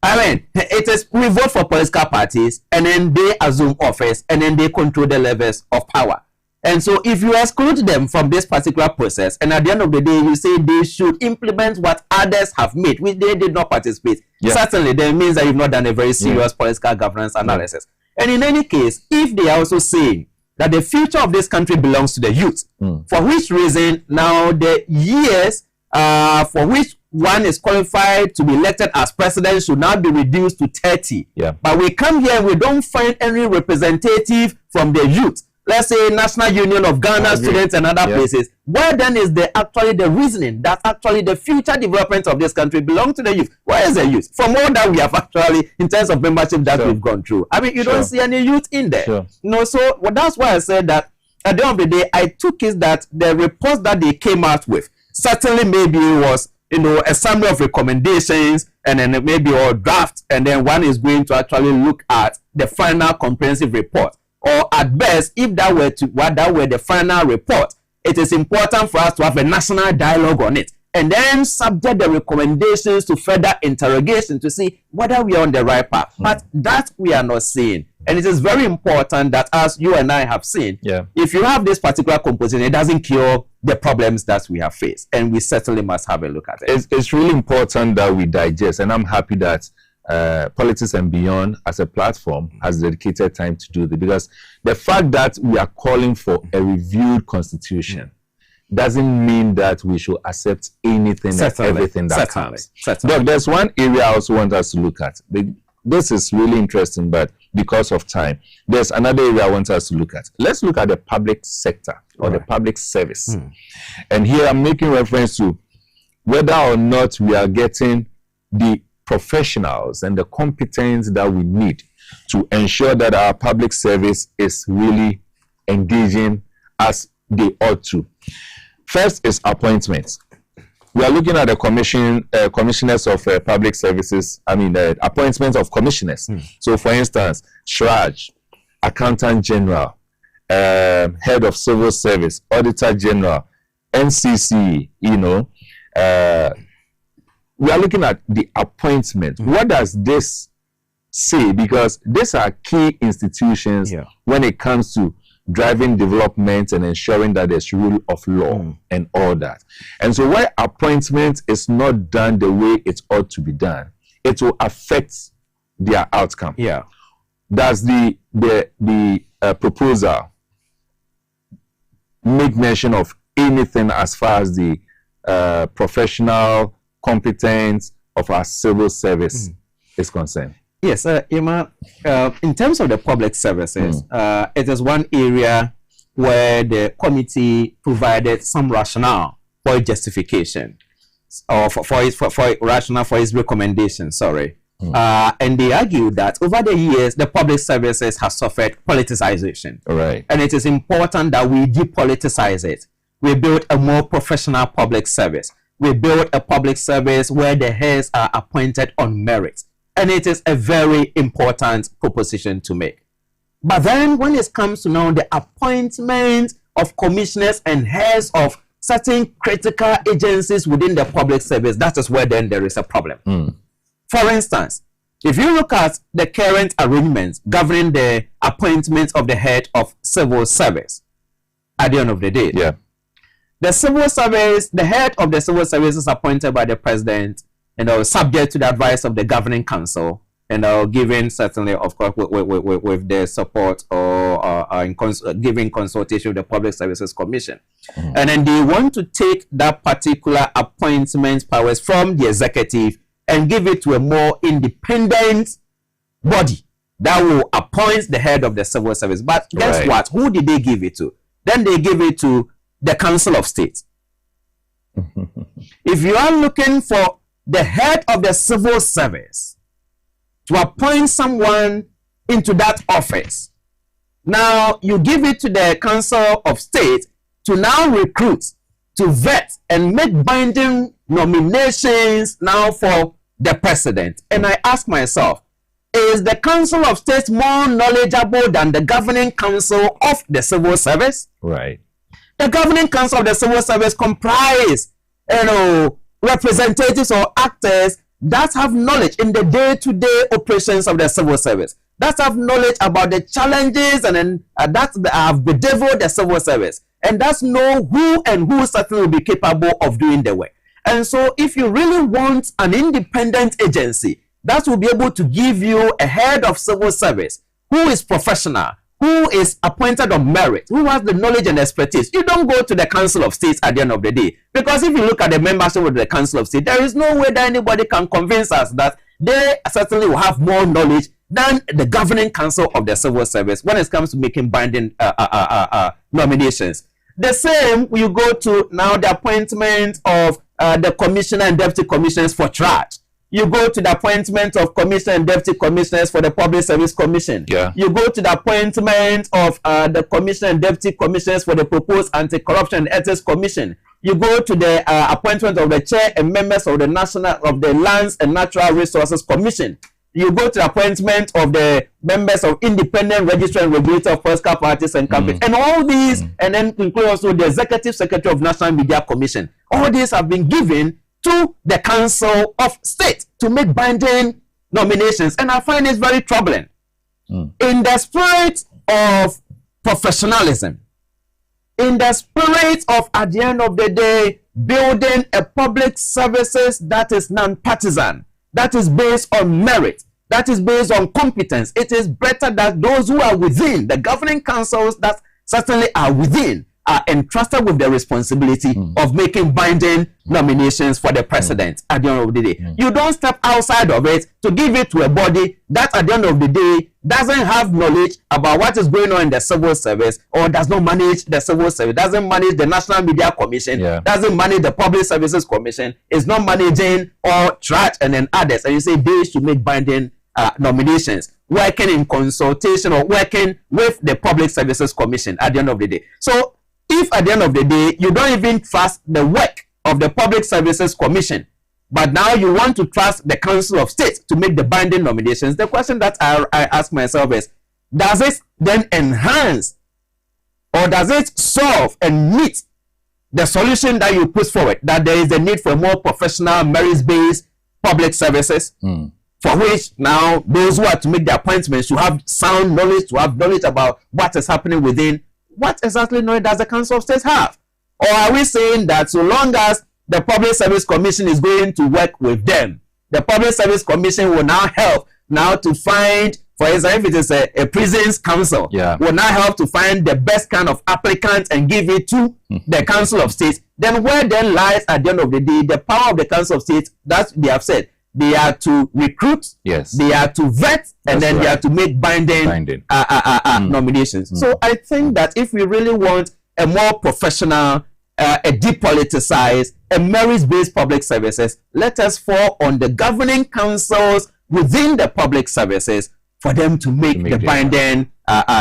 I mean, it is, we vote for political parties and then they assume office and then they control the levels of power. And so if you exclude them from this particular process and at the end of the day you say they should implement what others have made, which they did not participate, certainly that means that you've not done a very serious political governance analysis. And in any case, if they are also saying that the future of this country belongs to the youth, for which reason now the years for which one is qualified to be elected as president should now be reduced to 30. But we come here and we don't find any representative from the youth. Let's say National Union of Ghana students and other places. Where then is actually the reasoning that actually the future development of this country belongs to the youth? Where is the youth? From all that we have actually, in terms of membership that we've gone through. I mean, you don't see any youth in there. No, so that's why I said that at the end of the day, I took it that the report that they came out with, certainly maybe it was, you know, a summary of recommendations and then maybe a draft, and then one is going to actually look at the final comprehensive report. Or at best, if that were the final report, it is important for us to have a national dialogue on it and then subject the recommendations to further interrogation to see whether we are on the right path. But that we are not seeing. And it is very important that, as you and I have seen, if you have this particular composition, it doesn't cure the problems that we have faced. And we certainly must have a look at it. It's really important that we digest. And I'm happy that Politics and Beyond as a platform has dedicated time to do this, because the fact that we are calling for a reviewed constitution doesn't mean that we should accept anything and everything that comes. But there's one area I also want us to look at. This is really interesting, but because of time, there's another area I want us to look at. Let's look at the public sector or the public service. And here I'm making reference to whether or not we are getting the professionals and the competence that we need to ensure that our public service is really engaging as they ought to. First is appointments. We are looking at the commissioners of public services. I mean, the appointments of commissioners. So, for instance, Shraj, Accountant General, Head of Civil Service, Auditor General, NCC, you know, we are looking at the appointment. What does this say? Because these are key institutions when it comes to driving development and ensuring that there's rule of law and all that. And so where appointment is not done the way it ought to be done, it will affect their outcome. Does the proposal make mention of anything as far as the professional competence of our civil service is concerned? Yes, Emma, in terms of the public services, it is one area where the committee provided some rationale for justification, or for rationale for its recommendation, and they argued that over the years, the public services have suffered politicization. And it is important that we depoliticize it. We build a more professional public service. We build a public service where the heads are appointed on merit. And it is a very important proposition to make. But then when it comes to now the appointment of commissioners and heads of certain critical agencies within the public service, that is where then there is a problem. For instance, if you look at the current arrangements governing the appointment of the head of civil service, at the end of the day, the civil service, the head of the civil service is appointed by the president, subject to the advice of the governing council, given certainly, of course, with the support or giving consultation with the Public Services Commission. And then they want to take that particular appointment powers from the executive and give it to a more independent body that will appoint the head of the civil service. But guess what? Who did they give it to? Then they give it to the Council of State. If you are looking for the head of the civil service to appoint someone into that office, now you give it to the Council of State to now recruit, to vet and make binding nominations now for the president. And I ask myself, is the Council of State more knowledgeable than the governing council of the civil service? Right. The governing council of the civil service comprise, representatives or actors that have knowledge in the day-to-day operations of the civil service, that have knowledge about the challenges and that have bedeviled the civil service, and that's know who and who certainly will be capable of doing the work. And so if you really want an independent agency that will be able to give you a head of civil service who is professional, who is appointed on merit, who has the knowledge and expertise, you don't go to the Council of State at the end of the day. Because if you look at the membership of the Council of State, there is no way that anybody can convince us that they certainly will have more knowledge than the governing council of the civil service when it comes to making binding nominations. The same, you go to now the appointment of the commissioner and deputy commissioners for trade. You go to the appointment of commissioner and deputy commissioners for the Public Service Commission. You go to the appointment of the commissioner and deputy commissioners for the proposed Anti-Corruption and Ethics Commission. You go to the appointment of the chair and members of the Lands and Natural Resources Commission. You go to the appointment of the members of Independent Registrar and Regulator of Political Parties and Campaigns. And all these, and then include also the Executive Secretary of National Media Commission. All these have been given to the Council of State to make binding nominations. And I find it very troubling. In the spirit of professionalism, in the spirit of, at the end of the day, building a public services that is non-partisan, that is based on merit, that is based on competence, it is better that those who are within, the governing councils that certainly are within, are entrusted with the responsibility of making binding nominations for the president at the end of the day. You don't step outside of it to give it to a body that at the end of the day doesn't have knowledge about what is going on in the civil service, or does not manage the civil service, doesn't manage the National Media Commission, doesn't manage the Public Services Commission, is not managing or track and then others. And you say they should make binding nominations, working in consultation or working with the Public Services Commission at the end of the day. So if at the end of the day you don't even trust the work of the Public Services Commission, but now you want to trust the Council of State to make the binding nominations, the question that I ask myself is, does it then enhance or does it solve and meet the solution that you put forward, that there is a need for more professional, merit-based public services, for which now those who are to make the appointments should have sound knowledge, to have knowledge about what is happening within? What exactly knowledge does the Council of State have? Or are we saying that so long as the Public Service Commission is going to work with them, the Public Service Commission will now help now to find, for example, if it is a prisons council, will now help to find the best kind of applicant and give it to the Council of State? Then where then lies at the end of the day the power of the Council of State that they have said they are to recruit, they are to vet, and then they are to make binding. Nominations. So I think that if we really want a more professional, a depoliticized, a merit-based public services, let us fall on the governing councils within the public services for them to make the binding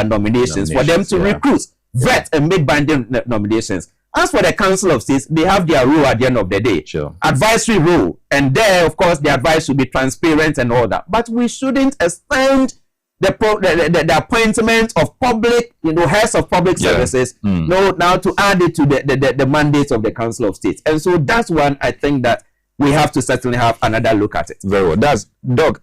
nominations, for them to recruit, vet, and make binding nominations. As for the Council of States, they have their role at the end of the day. Sure. Advisory role. And there, of course, the advice should be transparent and all that. But we shouldn't extend the appointment of public, heads of public services, now to add it to the mandates of the Council of States. And so that's one I think that we have to certainly have another look at it. Very well. That's Doc.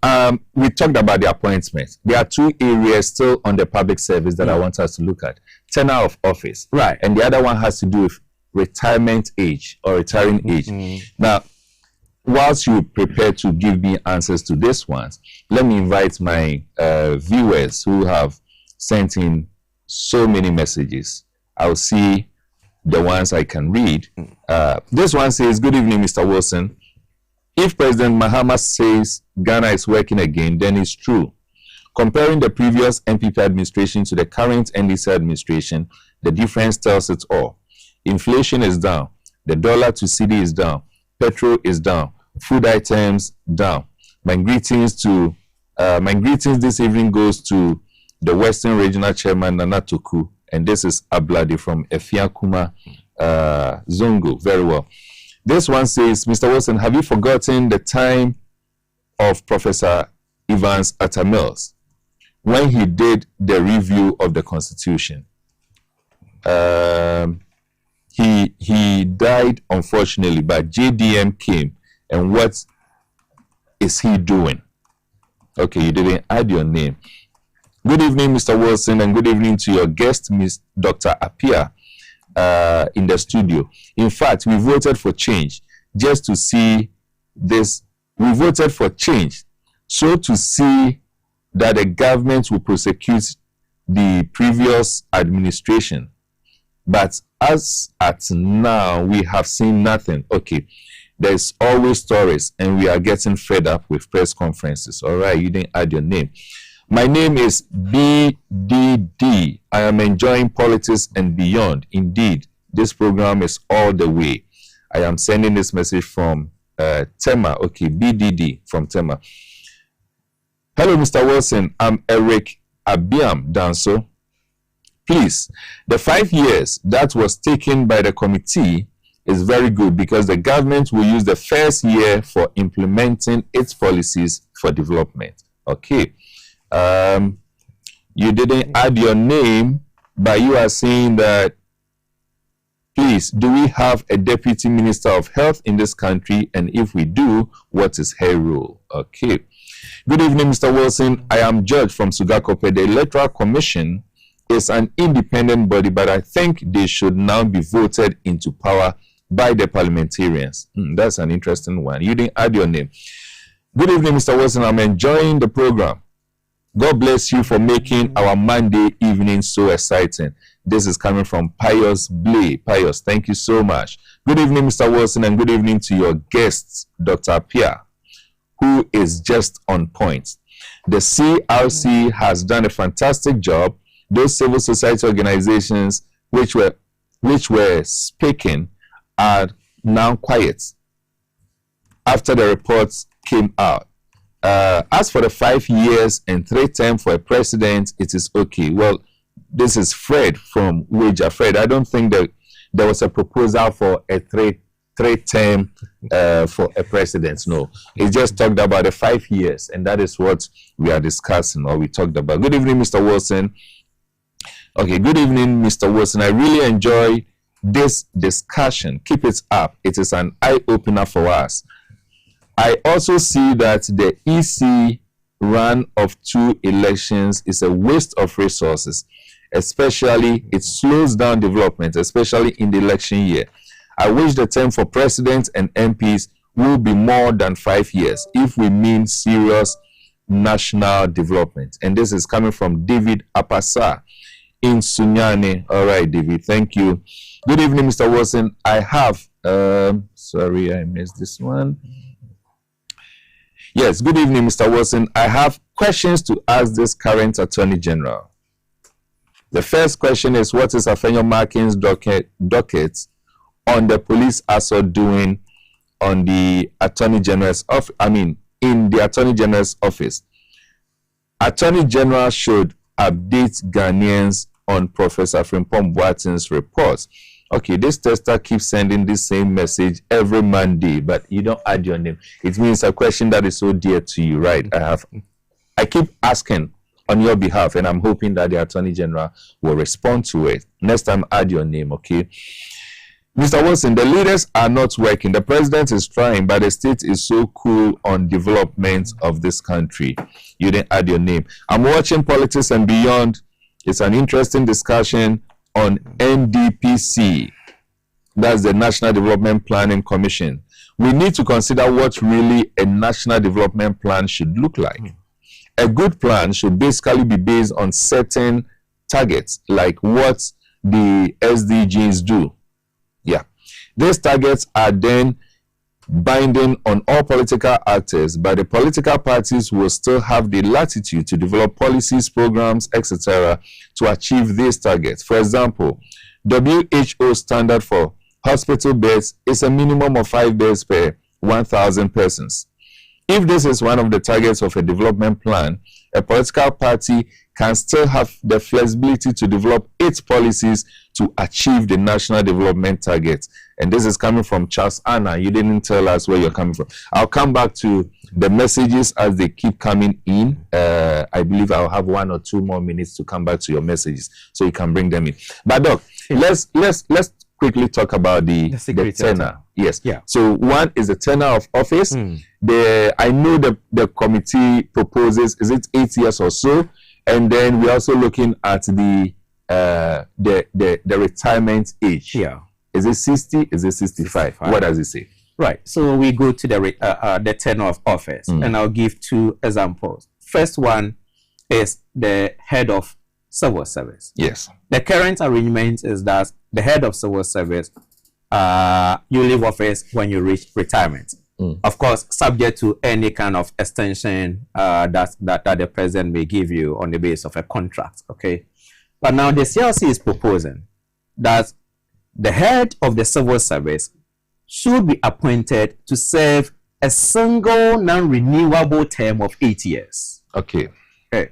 We talked about the appointments. There are two areas still on the public service that I want us to look at: tenure of office, right, and the other one has to do with retirement age or retiring age. Now, whilst you prepare to give me answers to these ones, let me invite my viewers who have sent in so many messages. I'll see the ones I can read. This one says, "Good evening, Mr. Wilson. If President Mahama says Ghana is working again, then it's true. Comparing the previous NPP administration to the current NDC administration, the difference tells it all. Inflation is down. The dollar to CD is down. Petrol is down. Food items down. My greetings this evening goes to the Western Regional Chairman Nana Toku, and this is Ablade from Efiakuma Zongo." Very well. This one says, "Mr. Wilson, have you forgotten the time of Professor Evans Atta-Mills when he did the review of the Constitution? He died, unfortunately, but JDM came, and what is he doing?" Okay, you didn't add your name. "Good evening, Mr. Wilson, and good evening to your guest, Miss Dr. Apia, in the studio. In fact, we voted for change just to see this. We voted for change so to see that the government will prosecute the previous administration. But as at now, we have seen nothing." Okay, there's always stories, and we are getting fed up with press conferences. All right, you didn't add your name. "My name is BDD. I am enjoying politics and beyond. Indeed, this program is all the way. I am sending this message from Tema." Okay, BDD from Tema. "Hello, Mr. Wilson. I'm Eric Abiam Danso. Please, the 5 years that was taken by the committee is very good because the government will use the first year for implementing its policies for development." Okay. You didn't add your name, but you are saying that, please, do we have a deputy minister of health in this country? And if we do, what is her role? Okay. "Good evening, Mr. Wilson. I am George from Sugakope. The Electoral Commission is an independent body, but I think they should now be voted into power by the parliamentarians." That's an interesting one. You didn't add your name. "Good evening, Mr. Wilson. I'm enjoying the program. God bless you for making our Monday evening so exciting." This is coming from Pius Blay. Pius, thank you so much. "Good evening, Mr. Wilson, and good evening to your guests, Dr. Pia, who is just on point. The CRC has done a fantastic job. Those civil society organizations which were speaking are now quiet after the reports came out. As for the 5 years and 3 terms for a president, it is okay." Well, this is Fred from Wager. Fred, I don't think that there was a proposal for a three term for a president. No, it just talked about the 5 years, and that is what we are discussing, or we talked about. "Good evening, Mr. Wilson." Okay, "Good evening, Mr. Wilson. I really enjoy this discussion. Keep it up. It is an eye-opener for us. I also see that the EC run of 2 elections is a waste of resources, especially it slows down development, especially in the election year. I wish the term for presidents and MPs will be more than 5 years if we mean serious national development." And this is coming from David Apasa in Sunyane. All right, David, thank you. "Good evening, Mr. Wilson. I have, sorry, I missed this one. Yes, good evening, Mr. Wilson. I have questions to ask this current Attorney General. The first question is, what is Afenyo Markin's docket on the police assault doing on the Attorney General's office? In the Attorney General's office. Attorney General should update Ghanaians on Professor Frimpong Boaten's reports okay, this tester keeps sending this same message every Monday, but you don't add your name. It means a question that is so dear to you, right? I keep asking on your behalf, and I'm hoping that the Attorney General will respond to it. Next time, add your name, okay? Mr. Wilson, the leaders are not working. The president is trying, but the state is so cool on development of this country. You didn't add your name. I'm watching Politics and Beyond. It's an interesting discussion on NDPC. That's the National Development Planning Commission. We need to consider what really a national development plan should look like. A good plan should basically be based on certain targets, like what the SDGs do. Yeah. These targets are then binding on all political actors, but the political parties will still have the latitude to develop policies, programs, etc. to achieve these targets. For example, WHO standard for hospital beds is a minimum of 5 beds per 1,000 persons. If this is one of the targets of a development plan, a political party can still have the flexibility to develop its policies to achieve the national development targets. And this is coming from Charles Anna. You didn't tell us where you're coming from. I'll come back to the messages as they keep coming in. I believe I'll have 1 or 2 more minutes to come back to your messages so you can bring them in. But Doc, let's quickly talk about the tenure. Yes. Yeah. So one is the tenure of office. I know the committee proposes, is it 8 years or so? And then we're also looking at the retirement age. Yeah. Is it 60? Is it 65? What does it say? Right. So we go to the tenure of office, and I'll give 2 examples. First one is the head of civil service. Yes. The current arrangement is that the head of civil service, you leave office when you reach retirement. Of course, subject to any kind of extension that the president may give you on the basis of a contract. Okay. But now the CLC is proposing that the head of the civil service should be appointed to serve a single non-renewable term of 8 years. Okay. Okay.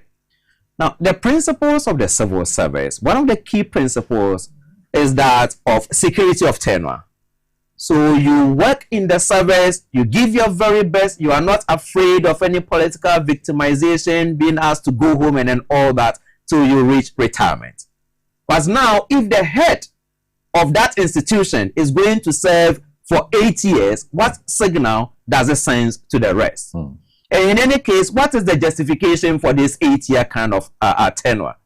Now, the principles of the civil service, one of the key principles is that of security of tenure. So you work in the service, you give your very best, you are not afraid of any political victimization, being asked to go home and then all that till you reach retirement. But now, if the head of that institution is going to serve for 8 years, what signal does it send to the rest? And in any case, what is the justification for this 8-year kind of tenure?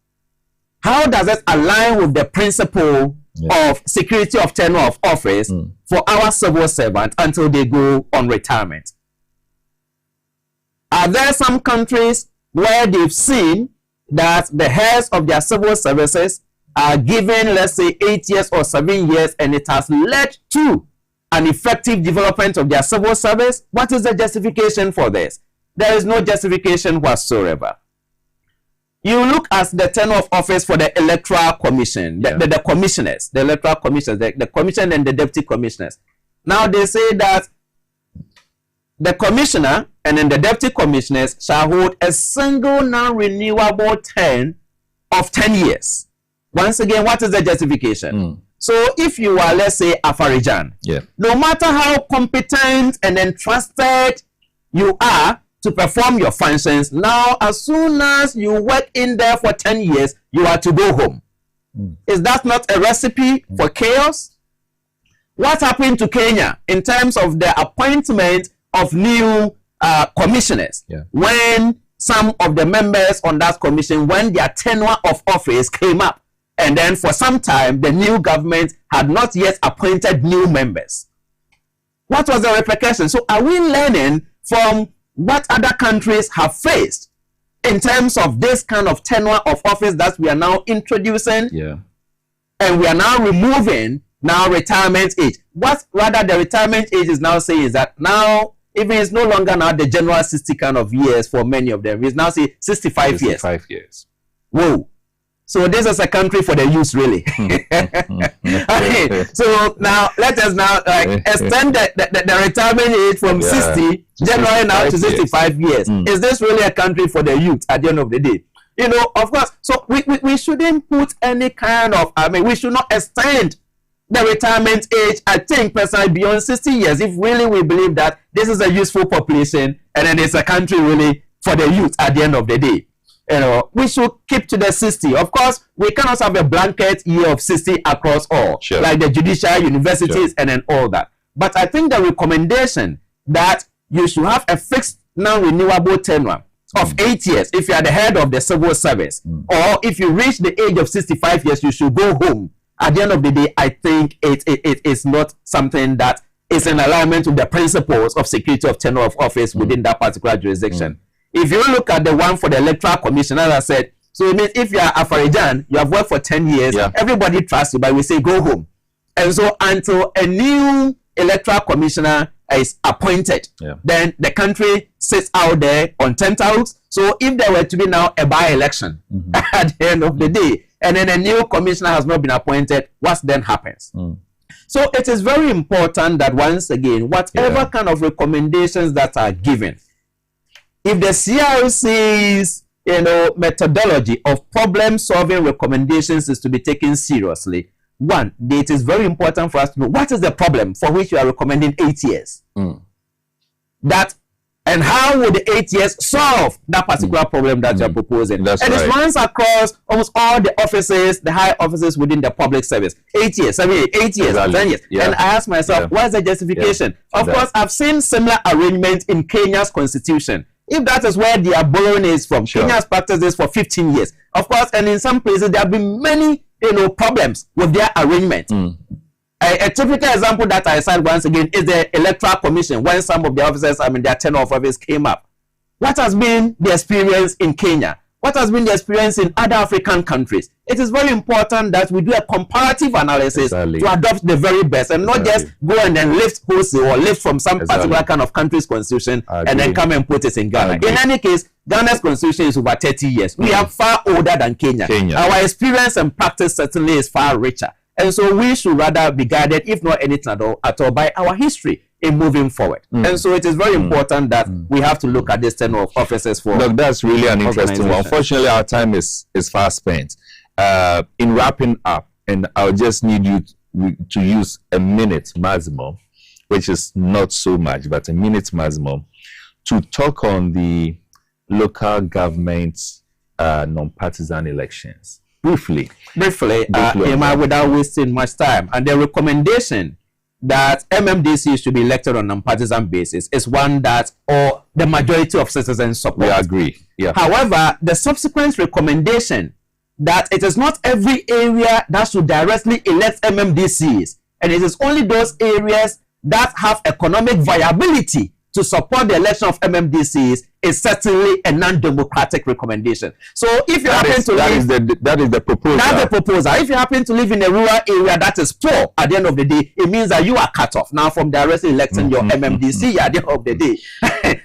How does it align with the principle of security of tenure of office for our civil servants until they go on retirement? Are there some countries where they've seen that the heads of their civil services are given, let's say, 8 years or 7 years, and it has led to an effective development of their civil service? What is the justification for this? There is no justification whatsoever. You look at the tenure of office for the Electoral Commission, the commissioners, the Electoral Commissioners, the commission and the deputy commissioners. Now they say that the commissioner and then the deputy commissioners shall hold a single non-renewable term of 10 years. Once again, what is the justification? So if you are, let's say, Afarijan, no matter how competent and entrusted you are to perform your functions, now as soon as you work in there for 10 years, you are to go home. Is that not a recipe for chaos? What happened to Kenya in terms of the appointment of new commissioners when some of the members on that commission, when their tenure of office came up, and then for some time the new government had not yet appointed new members? What was the repercussion? So are we learning from what other countries have faced in terms of this kind of tenure of office that we are now introducing? And we are now removing retirement age. What rather the retirement age is now saying is that now, even it's no longer now the general 60 kind of years for many of them. It's now say 65 years. 65 years. Whoa. So this is a country for the youth, really. So now let us now extend the retirement age from 60 January now to 65 years. Is this really a country for the youth at the end of the day? You know, of course. So we shouldn't put any kind of, we should not extend the retirement age, I think personally beyond 60 years, if really we believe that this is a useful population and then it's a country really for the youth at the end of the day. You know, we should keep to the 60. Of course, we cannot have a blanket year of 60 across all, like the judicial universities and then all that. But I think the recommendation that you should have a fixed non-renewable tenure of 8 years if you are the head of the civil service, or if you reach the age of 65 years, you should go home. At the end of the day, I think it is not something that is in alignment with the principles of security of tenure of office within that particular jurisdiction. If you look at the one for the Electoral Commission, as I said, so it means if you are Afarijan, you have worked for 10 years, everybody trusts you, but we say go home. And so until a new Electoral Commissioner is appointed, then the country sits out there on tentacles. So if there were to be now a by-election at the end of the day, and then a new commissioner has not been appointed, what then happens? So it is very important that once again, whatever kind of recommendations that are given, if the CRC's methodology of problem-solving recommendations is to be taken seriously, one, it is very important for us to know what is the problem for which you are recommending 8 years. That and how would the 8 years solve that particular problem that you are proposing? That's and right. it runs across almost all the offices, the high offices within the public service. 8 years, 8 years, 10 years. And I ask myself, what is the justification? Of course, I've seen similar arrangements in Kenya's constitution. If that is where they are borrowing is from, Kenya has practiced this for 15 years. Of course, and in some places there have been many, problems with their arrangement. A typical example that I cite once again is the Electoral Commission. When some of the officers, their tenure of office came up. What has been the experience in Kenya? What has been the experience in other African countries? It is very important that we do a comparative analysis to adopt the very best and not just go and then lift wholesale or lift from some particular kind of country's constitution and then come and put it in Ghana. In any case, Ghana's constitution is over 30 years. We are far older than Kenya. Our experience and practice certainly is far richer. And so we should rather be guided, if not anything at all, by our history in moving forward. And so it is very important that we have to look at this tenure of officers for. Look, that's really an interesting one. Unfortunately, our time is fast spent. In wrapping up, and I'll just need you to use a minute maximum, which is not so much, but a minute maximum, to talk on the local government non-partisan elections. Briefly, without wasting much time. And the recommendation that MMDC should be elected on non-partisan basis is one that the majority of citizens support. We agree. However, the subsequent recommendation that it is not every area that should directly elect MMDCs, and it is only those areas that have economic viability to support the election of MMDCs is certainly a non-democratic recommendation. So if you happen to live, that is the proposal. That's the proposal. If you happen to live in a rural area that is poor, at the end of the day, it means that you are cut off now from directly electing your MMDC at the end of the day.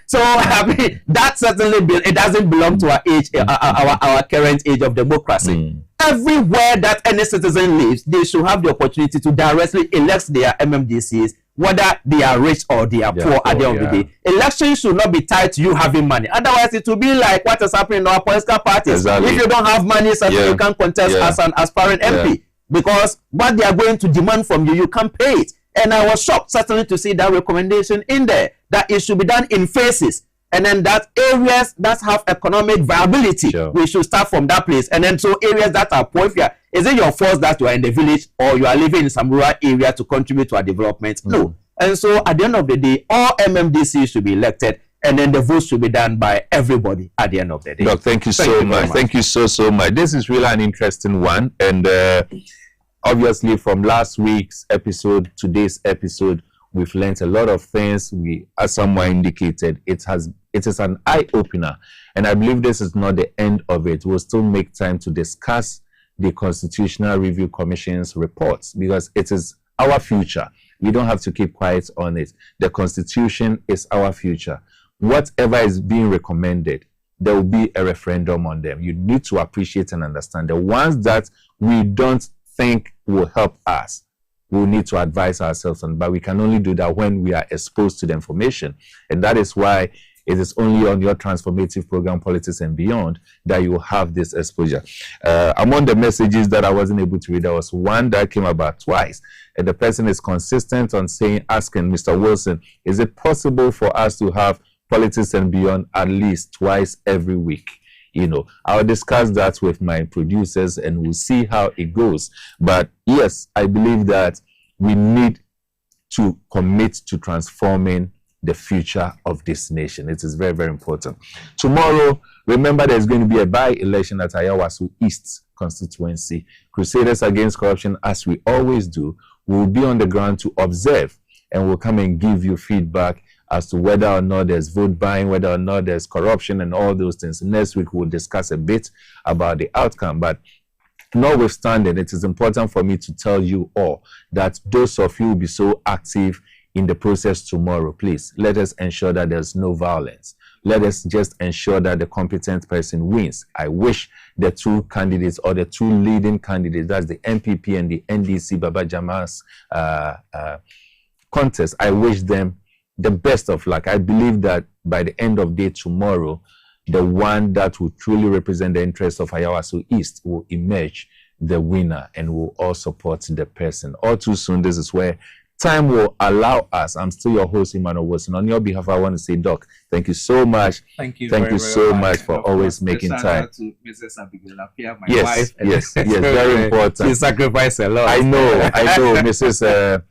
So that certainly it doesn't belong to our age, our current age of democracy. Everywhere that any citizen lives, they should have the opportunity to directly elect their MMDCs, whether they are rich or they are poor at the end of the day. Elections should not be tied to you having money. Otherwise, it will be like what is happening in our political parties. If you don't have money, certainly you can't contest as an aspirant MP. Because what they are going to demand from you, you can't pay it. And I was shocked certainly to see that recommendation in there, that it should be done in phases. And then that areas that have economic viability, we should start from that place. And then so areas that are poor, is it your fault that you are in the village or you are living in some rural area to contribute to our development? No. And so at the end of the day, all MMDCs should be elected, and then the votes should be done by everybody at the end of the day. Doc, thank you so much. Thank you so much. This is really an interesting one. And obviously from last week's episode, today's episode, we've learned a lot of things. As someone indicated, it is an eye-opener. And I believe this is not the end of it. We'll still make time to discuss the Constitutional Review Commission's reports, because it is our future. We don't have to keep quiet on it. The Constitution is our future. Whatever is being recommended, there will be a referendum on them. You need to appreciate and understand the ones that we don't think will help us. We'll need to advise ourselves on, but we can only do that when we are exposed to the information. And that is why It is only on your transformative program, Politics and Beyond, that you will have this exposure. Among the messages that I wasn't able to read, there was one that came about twice. And the person is consistent on asking Mr. Wilson, is it possible for us to have Politics and Beyond at least twice every week? You know, I'll discuss that with my producers and we'll see how it goes. But yes, I believe that we need to commit to transforming the future of this nation. It is very, very important. Tomorrow, remember, there's going to be a by-election at Ayawaso East constituency. Crusaders Against Corruption, as we always do, will be on the ground to observe and will come and give you feedback as to whether or not there's vote buying, whether or not there's corruption and all those things. Next week, we'll discuss a bit about the outcome. But notwithstanding, it is important for me to tell you all that those of you will be so active in the process tomorrow, please, let us ensure that there's no violence. Let us just ensure that the competent person wins. I wish the two candidates or the two leading candidates, that's the MPP and the NDC, Baba Jama's contest, I wish them the best of luck. I believe that by the end of day tomorrow, the one that will truly represent the interests of Ayawaso East will emerge the winner and will all support the person. All too soon, this is where time will allow us. I'm still your host, Emmanuel Wilson. On your behalf, I want to say, Doc, thank you so much. Thank you so much for always making time. To Mrs. Abigail Apia, my yes, wife. yes, very important. She sacrificed a lot. I know, Mrs.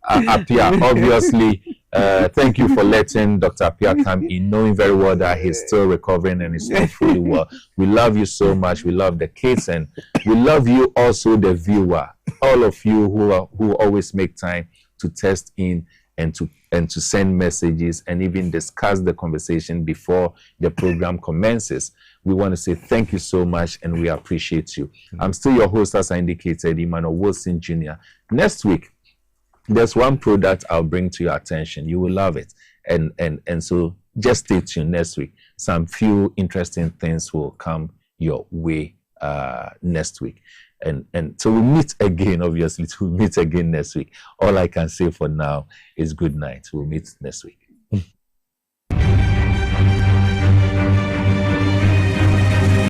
Apia, obviously. Thank you for letting Dr. Apia come in, knowing very well that he's still recovering and he's not fully well. We love you so much. We love the kids and we love you also, the viewer. All of you who always make time to test in and to send messages and even discuss the conversation before the program commences. We want to say thank you so much and we appreciate you. I'm still your host, as I indicated, Emmanuel Wilson Jr. Next week, there's one product I'll bring to your attention. You will love it. And so just stay tuned next week. Some few interesting things will come your way next week. And so we'll meet again, obviously. We'll meet again next week. All I can say for now is good night. We'll meet next week.